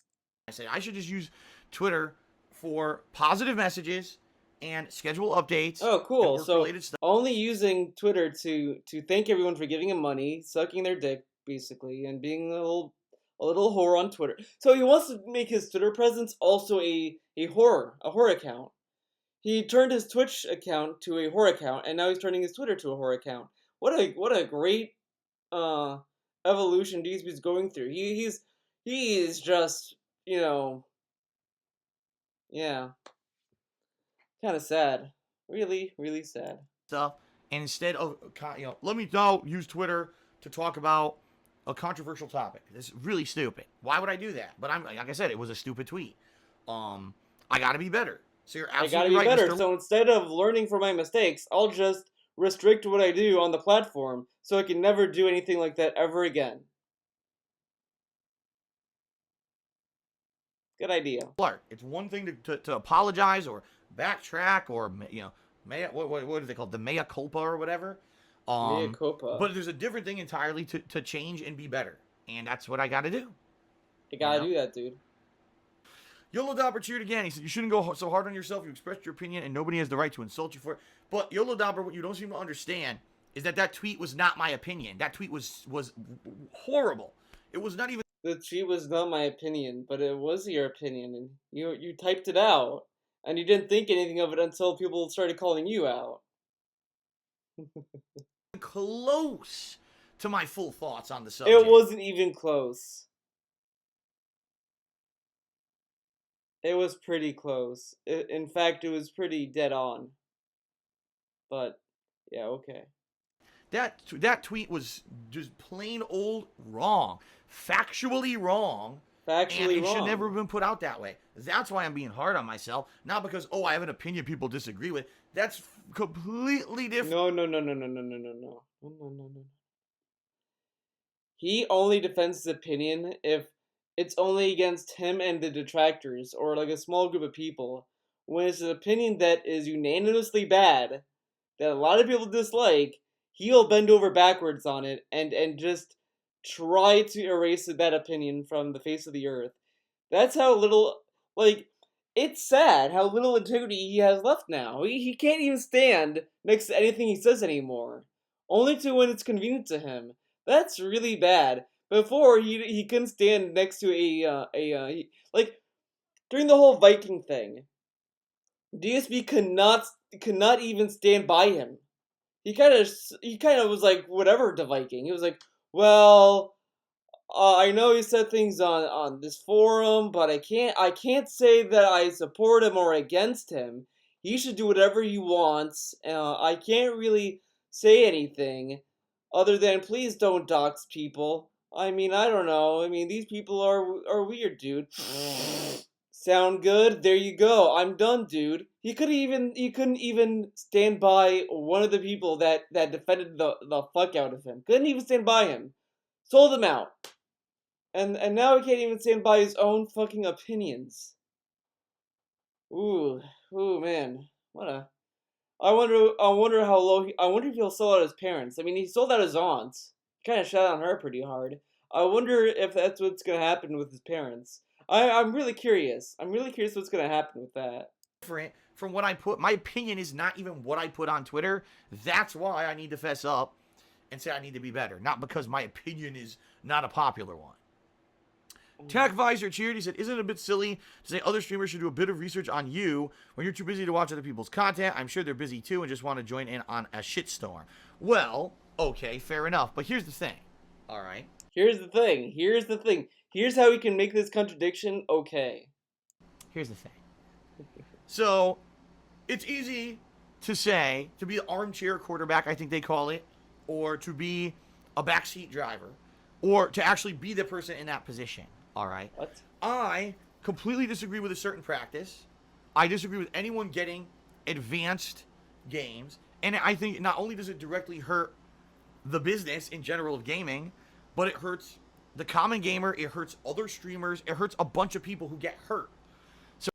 I say I should just use Twitter for positive messages and schedule updates Oh, and cool. work So related stuff. only using Twitter to thank everyone for giving him money, sucking their dick, basically, and being a little whore on Twitter. So he wants to make his Twitter presence also a horror account. He turned his Twitch account to a horror account, and now he's turning his Twitter to a horror account. What a great uh evolution DSP's going through. He is just, you know, yeah, kind of sad. Really, really sad. Stuff, and instead of let me now use Twitter to talk about a controversial topic. This is really stupid. Why would I do that? But I'm like I said, it was a stupid tweet. I got to be better. So you're I gotta absolutely be right, better. Mr. So instead of learning from my mistakes, I'll just restrict what I do on the platform so I can never do anything like that ever again. Good idea. Clark. It's one thing to apologize or backtrack or what is it called, the mea culpa or whatever. Mea culpa. But there's a different thing entirely to change and be better, and that's what I got to do. You gotta do that, dude. YOLO Dobber cheered again. He said, you shouldn't go so hard on yourself. You expressed your opinion, and nobody has the right to insult you for it. But YOLO Dobber, what you don't seem to understand is that tweet was not my opinion. That tweet was horrible. It was not even. The tweet was not my opinion, but it was your opinion, and you typed it out, and you didn't think anything of it until people started calling you out. Close to my full thoughts on the It subject. wasn't even close. It was pretty close. In fact, it was pretty dead on. But yeah, okay. That tweet was just plain old wrong, factually wrong, and Factually it should never wrong. have been put out that way. That's why I'm being hard on myself, not because I have an opinion people disagree with. That's completely different. No, no, no, no, no, no, no, no, no, no, no, no, no. He only defends his opinion if it's only against him and the detractors, or like a small group of people. When it's an opinion that is unanimously bad, that a lot of people dislike, he'll bend over backwards on it and just try to erase that opinion from the face of the earth. That's how little, like, it's sad how little integrity he has left now. He can't even stand next to anything he says anymore. Only to when it's convenient to him. That's really bad. Before, he couldn't stand next to like, during the whole Viking thing, DSB could not even stand by him. He kind of was like whatever to Viking. He was like, well, I know he said things on this forum, but I can't say that I support him or against him. He should do whatever he wants. I can't really say anything other than please don't dox people. I mean, I don't know. I mean, these people are weird, dude. Sound good? There you go. I'm done, dude. He couldn't even stand by one of the people that defended the fuck out of him. Couldn't even stand by him. Sold him out. And now he can't even stand by his own fucking opinions. Ooh, ooh, man, what a. I wonder how low. I wonder if he'll sell out his parents. I mean, he sold out his aunt. Kind of shot on her pretty hard. I wonder if that's what's gonna happen with his parents. I'm really curious. I'm really curious what's gonna happen with that. Different from what I put. My opinion is not even what I put on Twitter. That's why I need to fess up and say I need to be better, not because my opinion is not a popular one. TechVisor cheered. He said, "Isn't it a bit silly to say other streamers should do a bit of research on you when you're too busy to watch other people's content? I'm sure they're busy too and just want to join in on a shitstorm." Well, okay, fair enough. But here's the thing. All right. Here's the thing. Here's the thing. Here's how we can make this contradiction okay. Here's the thing. So, it's easy to say, to be an armchair quarterback, I think they call it, or to be a backseat driver, or to actually be the person in that position. All right. What? I completely disagree with a certain practice. I disagree with anyone getting advanced games. And I think not only does it directly hurt the business in general of gaming, but it hurts the common gamer, it hurts other streamers, it hurts a bunch of people who get hurt. So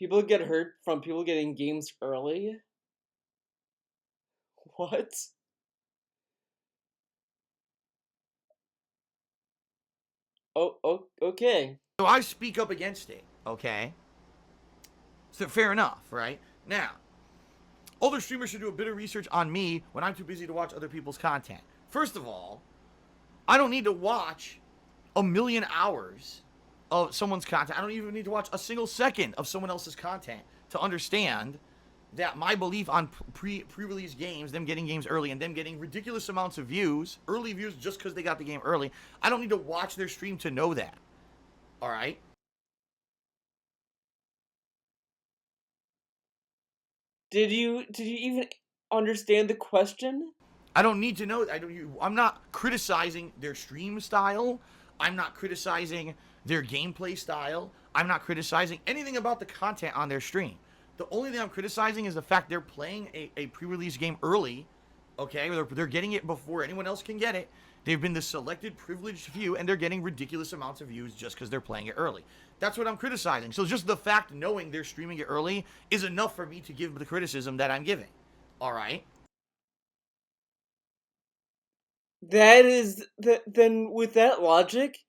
People get hurt from people getting games early? What? Oh, okay. I speak up against it, okay? So fair enough, right? Now, other streamers should do a bit of research on me when I'm too busy to watch other people's content. First of all, I don't need to watch a million hours of someone's content. I don't even need to watch a single second of someone else's content to understand that my belief on pre-release games, them getting games early and them getting ridiculous amounts of views, early views just because they got the game early, I don't need to watch their stream to know that. All right? Did you even understand the question? I don't need to know. I'm not criticizing their stream style. I'm not criticizing their gameplay style. I'm not criticizing anything about the content on their stream. The only thing I'm criticizing is the fact they're playing a pre-release game early. Okay, they're getting it before anyone else can get it. They've been the selected privileged few, and they're getting ridiculous amounts of views just because they're playing it early. That's what I'm criticizing. So just the fact knowing they're streaming it early is enough for me to give the criticism that I'm giving. All right. Then with that logic,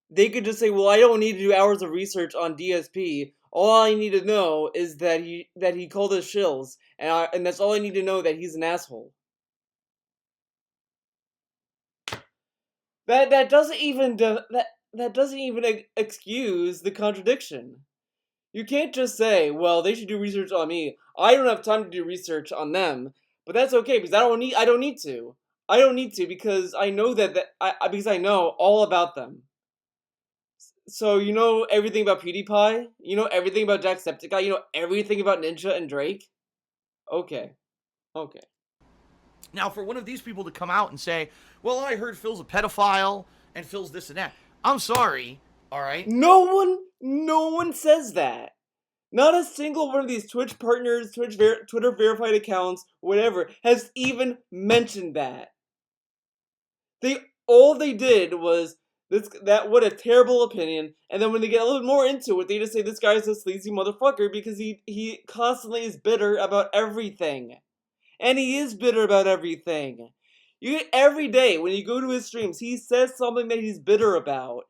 they could just say, "Well, I don't need to do hours of research on DSP. All I need to know is that he called us shills, and that's all I need to know, that he's an asshole." That doesn't even that doesn't even excuse the contradiction. You can't just say, "Well, they should do research on me. I don't have time to do research on them." But that's okay because I don't need to. I don't need to because I know because I know all about them. So you know everything about PewDiePie? You know everything about Jacksepticeye? You know everything about Ninja and Drake? Okay. Okay. Now, for one of these people to come out and say, well, I heard Phil's a pedophile and Phil's this and that. I'm sorry, all right? No one says that. Not a single one of these Twitch partners, Twitter verified accounts, whatever, has even mentioned that. All they did was what a terrible opinion, and then when they get a little more into it, they just say this guy's a sleazy motherfucker because he constantly is bitter about everything. And he is bitter about everything. Every day when you go to his streams, he says something that he's bitter about.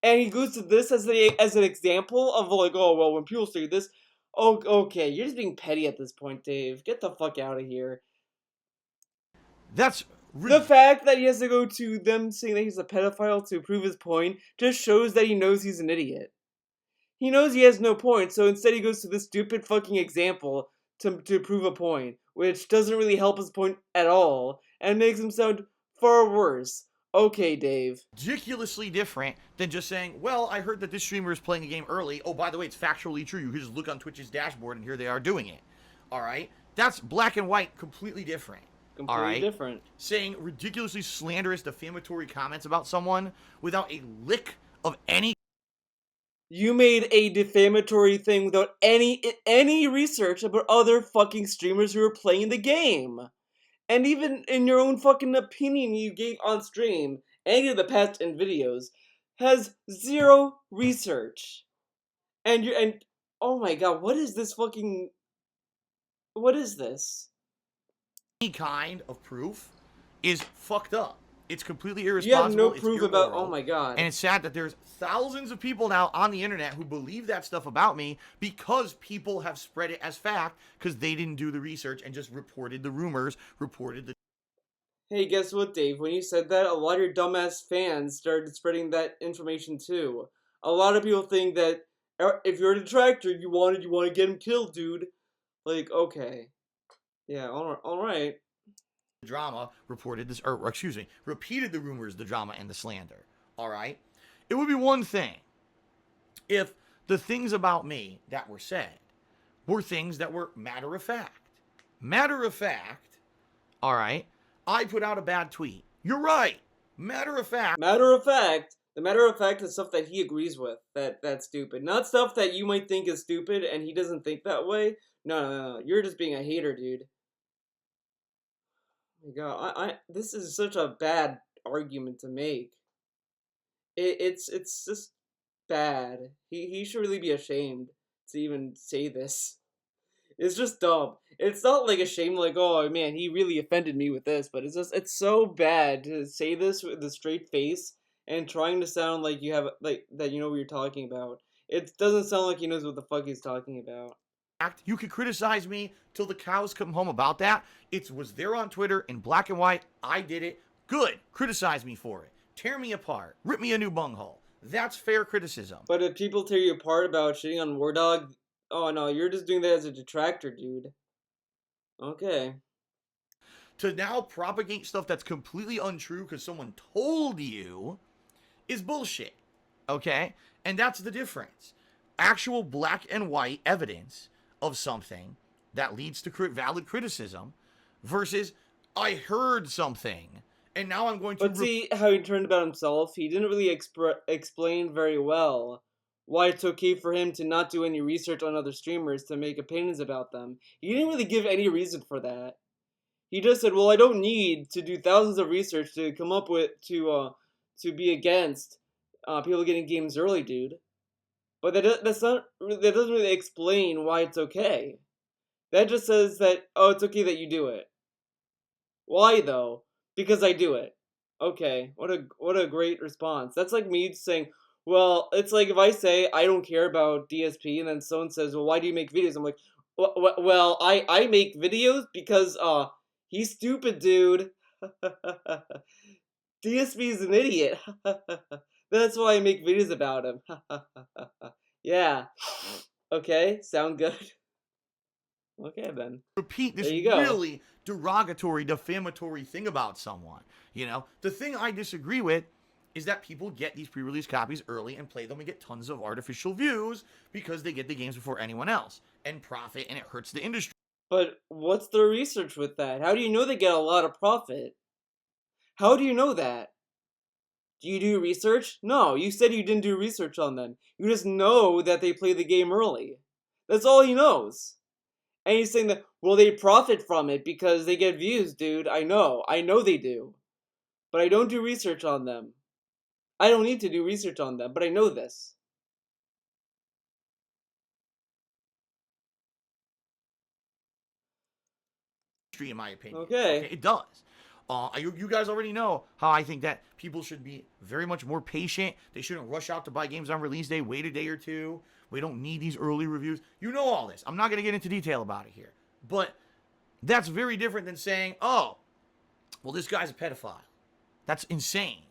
And he goes to this as an example of like, oh well, when people say this, oh okay, you're just being petty at this point, Dave. Get the fuck out of here. That's The fact that he has to go to them saying that he's a pedophile to prove his point just shows that he knows he's an idiot. He knows he has no point, so instead he goes to this stupid fucking example to prove a point, which doesn't really help his point at all, and makes him sound far worse. Okay, Dave. ridiculously different than just saying, well, I heard that this streamer is playing a game early. Oh, by the way, it's factually true. You can just look on Twitch's dashboard and here they are doing it. All right? That's black and white, completely different. All Completely right? different. Saying ridiculously slanderous, defamatory comments about someone without a lick of any. You made a defamatory thing without any research about other fucking streamers who are playing the game. And even in your own fucking opinion you gave on stream, any of the past in videos, has zero research. And oh my god, what is this? Any kind of proof is fucked up. It's completely You have no irresponsible. proof It's about. immoral, Oh my god. and it's sad that there's thousands of people now on the internet who believe that stuff about me because people have spread it as fact because they didn't do the research and just reported the rumors, reported the. Hey, guess what, Dave? When you said that, a lot of your dumbass fans started spreading that information too. A lot of people think that if you're a detractor, you want to get him killed, dude. Like, okay, yeah, all right. Drama reported this, or excuse me, repeated the rumors, the drama, and the slander. All right, it would be one thing if the things about me that were said were things that were matter of fact. Matter of fact, all right, I put out a bad tweet. You're right. Matter of fact. The matter of fact is stuff that he agrees with. That's stupid. Not stuff that you might think is stupid and he doesn't think that way. No. You're just being a hater, dude. Oh my god, this is such a bad argument to make. It's just bad. He should really be ashamed to even say this. It's just dumb. It's not like a shame, like, oh man, he really offended me with this, but it's so bad to say this with a straight face and trying to sound like you have like that you know what you're talking about. It doesn't sound like he knows what the fuck he's talking about. You could criticize me till the cows come home about that. It was there on Twitter in black and white. I did it. Good. Criticize me for it. Tear me apart. Rip me a new bunghole. That's fair criticism. But if people tear you apart about shitting on War Dog, oh no, you're just doing that as a detractor, dude. Okay. To now propagate stuff that's completely untrue because someone told you is bullshit. Okay? And that's the difference. Actual black and white evidence of something that leads to valid criticism versus I heard something and now I'm going to. But see how he turned about himself? He didn't really explain very well why it's okay for him to not do any research on other streamers to make opinions about them. He didn't really give any reason for that. He just said, "Well, I don't need to do thousands of research to come up with to be against people getting games early, dude." But that doesn't really explain why it's okay. That just says that it's okay that you do it. Why though? Because I do it. Okay, what a great response. That's like me saying, well, it's like if I say I don't care about DSP and then someone says, well, why do you make videos? I'm like, well, I make videos because he's stupid, dude. DSP is an idiot. That's why I make videos about him. Yeah. Okay, sound good. Okay, then. Repeat There this you go. really derogatory, defamatory thing about someone. You know, the thing I disagree with is that people get these pre-release copies early and play them and get tons of artificial views because they get the games before anyone else and profit, and it hurts the industry. But what's the research with that? How do you know they get a lot of profit? How do you know that? Do you do research? No, you said you didn't do research on them. You just know that they play the game early. That's all he knows. And he's saying that, well, they profit from it because they get views, dude. I know. I know they do. But I don't do research on them. I don't need to do research on them, but I know this. In my opinion. Okay, Okay. it does. You guys already know how I think that people should be very much more patient. They shouldn't rush out to buy games on release day. Wait a day or two. We don't need these early reviews. You know all this. I'm not going to get into detail about it here. But that's very different than saying, oh, well, this guy's a pedophile. That's insane.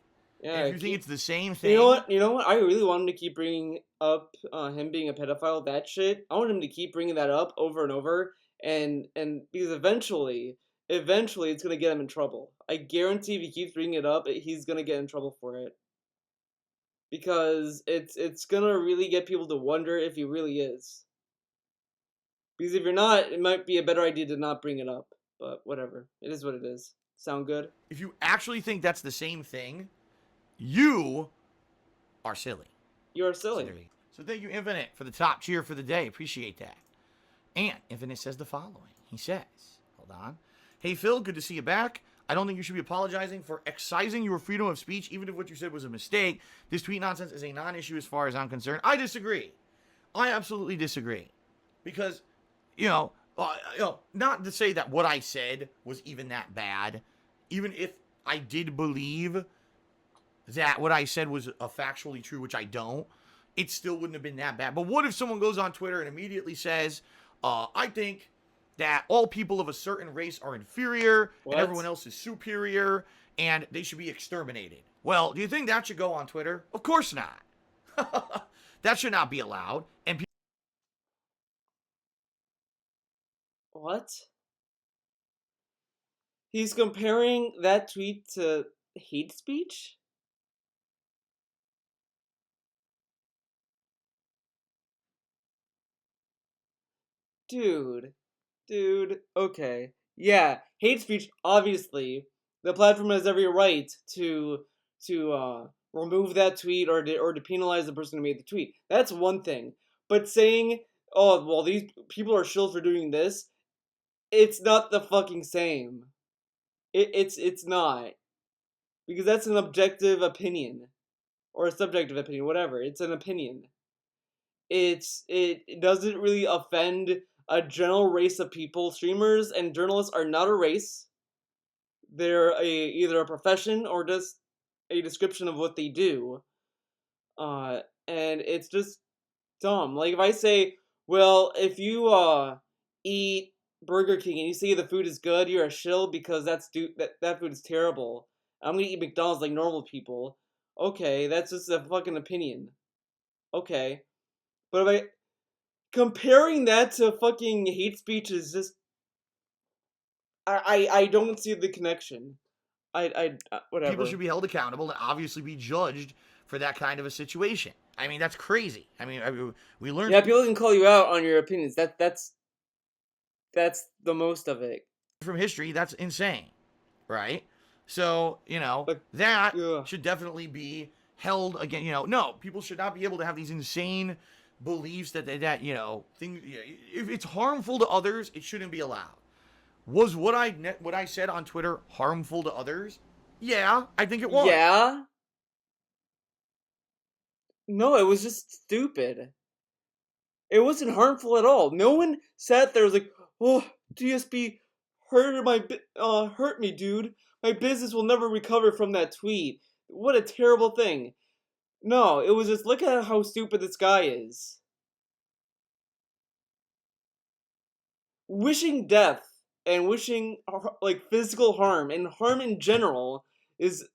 And Yeah, if you think it's the same you know thing, what? You know what? I really want him to keep bringing up him being a pedophile. That shit. I want him to keep bringing that up over and over, and because eventually, it's gonna get him in trouble. I guarantee if he keeps bringing it up, he's gonna get in trouble for it because it's gonna really get people to wonder if he really is. Because if you're not, it might be a better idea to not bring it up. But whatever, it is what it is. Sound good? if you actually think that's the same thing, you are silly. You're So silly. there you go. So thank you, Infinite, for the top cheer for the day. Appreciate that. And Infinite says the following. He says, hold on. Hey, Phil, good to see you back. I don't think you should be apologizing for excising your freedom of speech, even if what you said was a mistake. This tweet nonsense is a non-issue as far as I'm concerned. I disagree. I absolutely disagree. Because, not to say that what I said was even that bad, even if I did believe that what I said was factually true, which I don't, it still wouldn't have been that bad. But what if someone goes on Twitter and immediately says, I think that all people of a certain race are inferior What? and everyone else is superior and they should be exterminated? Well, do you think that should go on Twitter? Of course not. That should not be allowed. And What? He's comparing that tweet to hate speech? Dude. Dude. Okay. Yeah, hate speech, obviously. The platform has every right to remove that tweet or to penalize the person who made the tweet. That's one thing. But saying, oh, well, these people are shills for doing this, it's not the fucking same. It's not. Because that's an objective opinion. Or a subjective opinion, whatever. It's an opinion. It doesn't really offend a general race of people. Streamers and journalists are not a race. They're either a profession or just a description of what they do. And it's just dumb. Like if I say, well, if you eat Burger King and you say the food is good, you're a shill because that food is terrible. I'm gonna eat McDonald's like normal people. Okay, that's just a fucking opinion. Okay, but if I comparing that to fucking hate speech is just I don't see the connection. people Whatever. should be held accountable and obviously be judged for that kind of a situation. I mean, that's crazy. We learned Yeah, people can call you out on your opinions. That's the most of it. from history, that's insane, right? So, Like, that ugh. should definitely be held again. No, people should not be able to have these insane beliefs that things. If it's harmful to others, it shouldn't be allowed. Was what I said on Twitter harmful to others? Yeah, I think it was. Yeah. No, it was just stupid. It wasn't harmful at all. No one sat there and was like, "Oh, DSP hurt me, dude. My business will never recover from that tweet. What a terrible thing." No, it was just look at how stupid this guy is. Wishing death and wishing like physical harm and harm in general is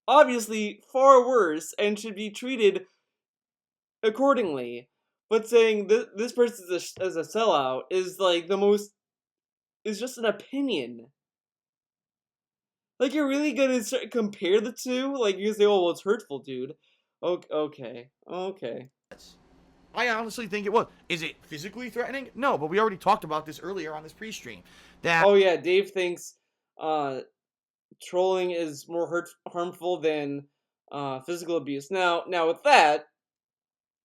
obviously far worse and should be treated accordingly. But saying this person is a sellout is like the most is just an opinion. Like, you're really gonna compare the two? Like, you say, oh, well, it's hurtful, dude. Okay, okay. I honestly think it was. Is it physically threatening? No, but we already talked about this earlier on this pre-stream. That Oh, yeah, Dave thinks, trolling is more harmful than, physical abuse. Now with that,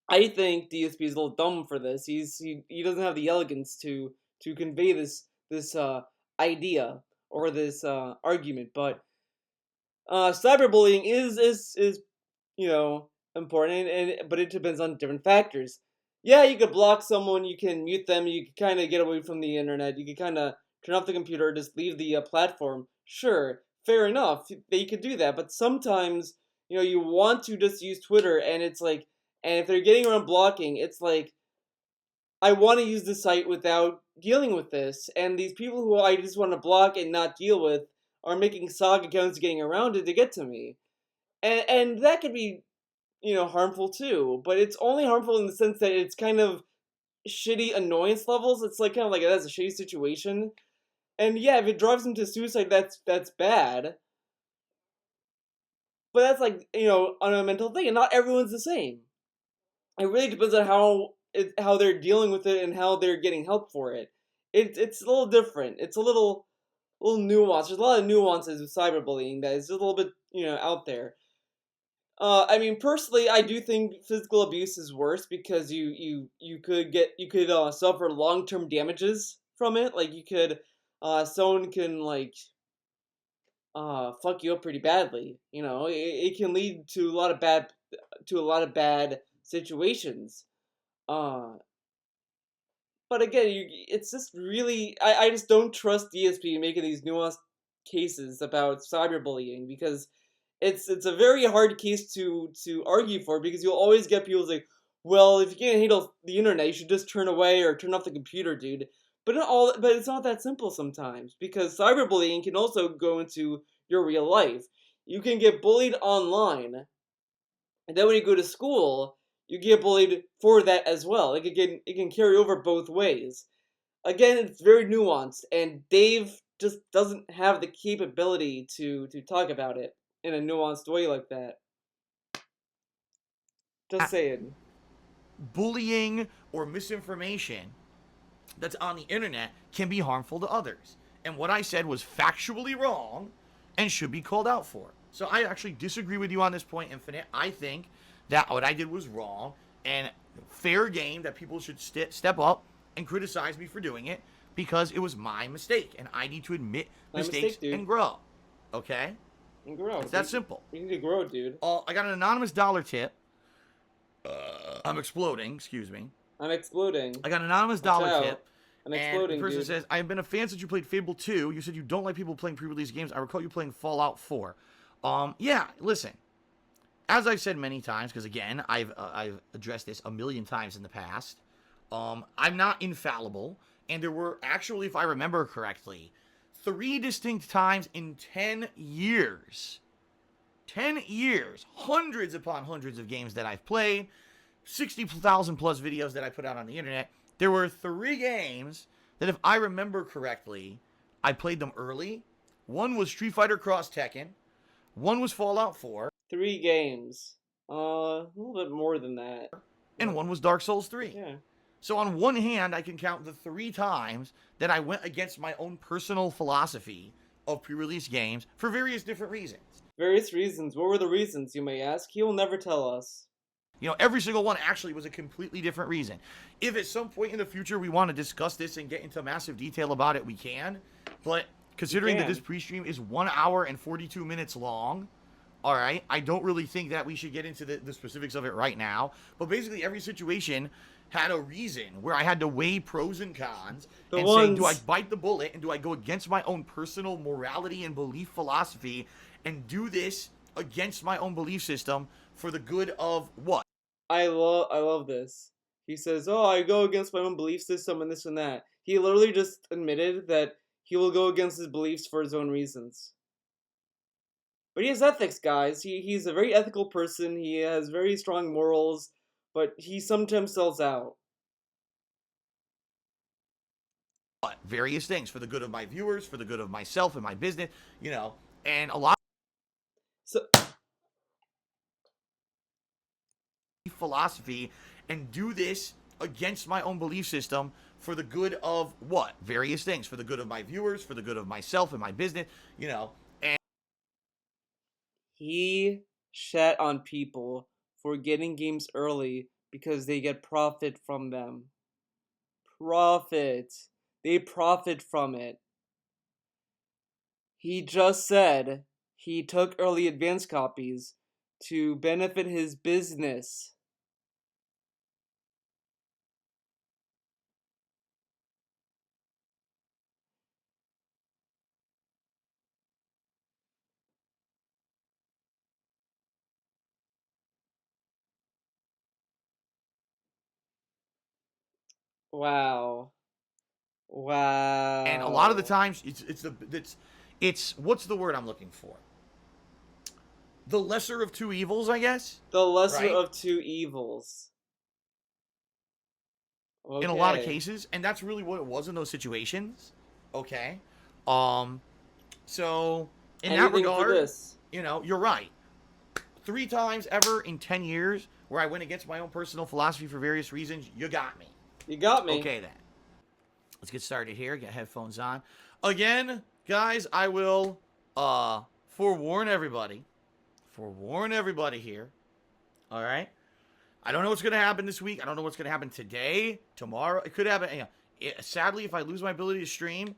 I think DSP is a little dumb for this. He doesn't have the elegance to convey this idea or this argument. But cyberbullying is important, and but it depends on different factors. Yeah, you could block someone, you can mute them, you can kind of get away from the internet, you can kind of turn off the computer, just leave the platform. Sure, fair enough, they could do that. But sometimes you want to just use Twitter, and it's like, and if they're getting around blocking, it's like I want to use the site without dealing with this, and these people who I just want to block and not deal with are making saga accounts getting around it to get to me, and that could be harmful too, but it's only harmful in the sense that it's kind of shitty annoyance levels. It's like kind of like that's a shitty situation. And yeah, if it drives him to suicide, that's bad. But that's like, on a mental thing, and not everyone's the same. It really depends on how they're dealing with it and how they're getting help for it. It's a little different. It's a little nuanced. There's a lot of nuances with cyberbullying that is a little bit, out there. I mean, personally, I do think physical abuse is worse because you could suffer long term damages from it. Like someone can like fuck you up pretty badly. It can lead to a lot of bad situations. Uh, but again, it's just really I just don't trust DSP making these nuanced cases about cyberbullying because it's a very hard case to argue for because you'll always get people like, well, if you can't handle the internet, you should just turn away or turn off the computer, dude. But it's not that simple sometimes because cyberbullying can also go into your real life. You can get bullied online, and then when you go to school, you get bullied for that as well. It can carry over both ways. Again, it's very nuanced, and Dave just doesn't have the capability to talk about it in a nuanced way like that. Just saying. bullying or misinformation that's on the internet can be harmful to others. And what I said was factually wrong and should be called out for. So I actually disagree with you on this point, Infinite. I think that what I did was wrong and fair game that people should step up and criticize me for doing it because it was my mistake and I need to admit My mistakes mistake, dude. and grow. Okay? And grow. It's that simple. We need to grow, dude. I got an anonymous dollar tip. I'm exploding, excuse me. I'm exploding. I got an anonymous Watch dollar out. tip. I'm And exploding, the person dude. says, I have been a fan since you played Fable 2. You said you don't like people playing pre-release games. I recall you playing Fallout 4. Yeah, listen. As I've said many times, because again, I've addressed this a million times in the past. I'm not infallible, and there were actually, if I remember correctly, 3 distinct times in 10 years. 10 years, hundreds upon hundreds of games that I've played, 60,000 plus videos that I put out on the internet. There were 3 games that, if I remember correctly, I played them early. One was Street Fighter Cross Tekken. One was Fallout 4. 3 games. A little bit more than that. And one was Dark Souls 3. Yeah. So on one hand, I can count the 3 times that I went against my own personal philosophy of pre-release games for various different reasons. Various reasons. What were the reasons, you may ask? He will never tell us. Every single one actually was a completely different reason. If at some point in the future we want to discuss this and get into massive detail about it, we can. But considering that this pre-stream is 1 hour and 42 minutes long, all right, I don't really think that we should get into the specifics of it right now. But basically every situation had a reason where I had to weigh pros and cons say, do I bite the bullet and do I go against my own personal morality and belief philosophy and do this against my own belief system for the good of what? I love this. He says, "Oh, I go against my own belief system and this and that." He literally just admitted that he will go against his beliefs for his own reasons. But he has ethics, guys. He's a very ethical person. He has very strong morals, but he sometimes sells out. various things for the good of my viewers, for the good of myself and my business, you know, and a lot So of philosophy and do this against my own belief system for the good of what? Various things for the good of my viewers, for the good of myself and my business, you know, and he shat on people for getting games early because they get profit from them. Profit. They profit from it. He just said he took early advance copies to benefit his business. Wow. a lot of the Wow. times it's what's the word I'm looking for? The lesser of two evils, I guess, The lesser right? of two evils. In a lot of Okay. cases, and that's really what it was in those situations. Okay, um, so in that Anything for regard, this. you know, you're right. 3 times ever in 10 years where I went against my own personal philosophy for various reasons, you got me. You got me. Okay, then. Let's get started here. Get headphones on. Again, guys, I will forewarn everybody. Forewarn everybody here. All right. I don't know what's going to happen this week. I don't know what's going to happen today, tomorrow. It could happen. You know, sadly, if I lose my ability to stream,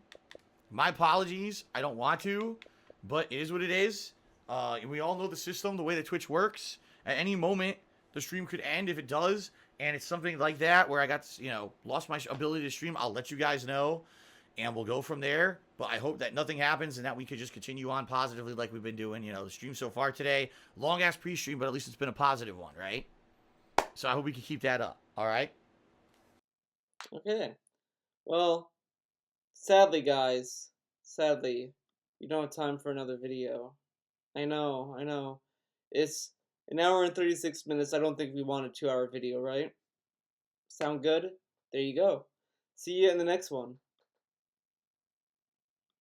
my apologies. I don't want to, but it is what it is. We all know the system, the way that Twitch works. At any moment, the stream could end. If it does, and it's something like that where I got, lost my ability to stream, I'll let you guys know, and we'll go from there. But I hope that nothing happens and that we could just continue on positively like we've been doing. You know, the stream so far today, long ass pre-stream, but at least it's been a positive one, right? So I hope we can keep that up. All right. Okay. Well, sadly, guys. Sadly, you don't have time for another video. I know, I know. It's an hour and 36 minutes. I don't think we want a 2-hour video, right? Sound good? There you go. See you in the next one.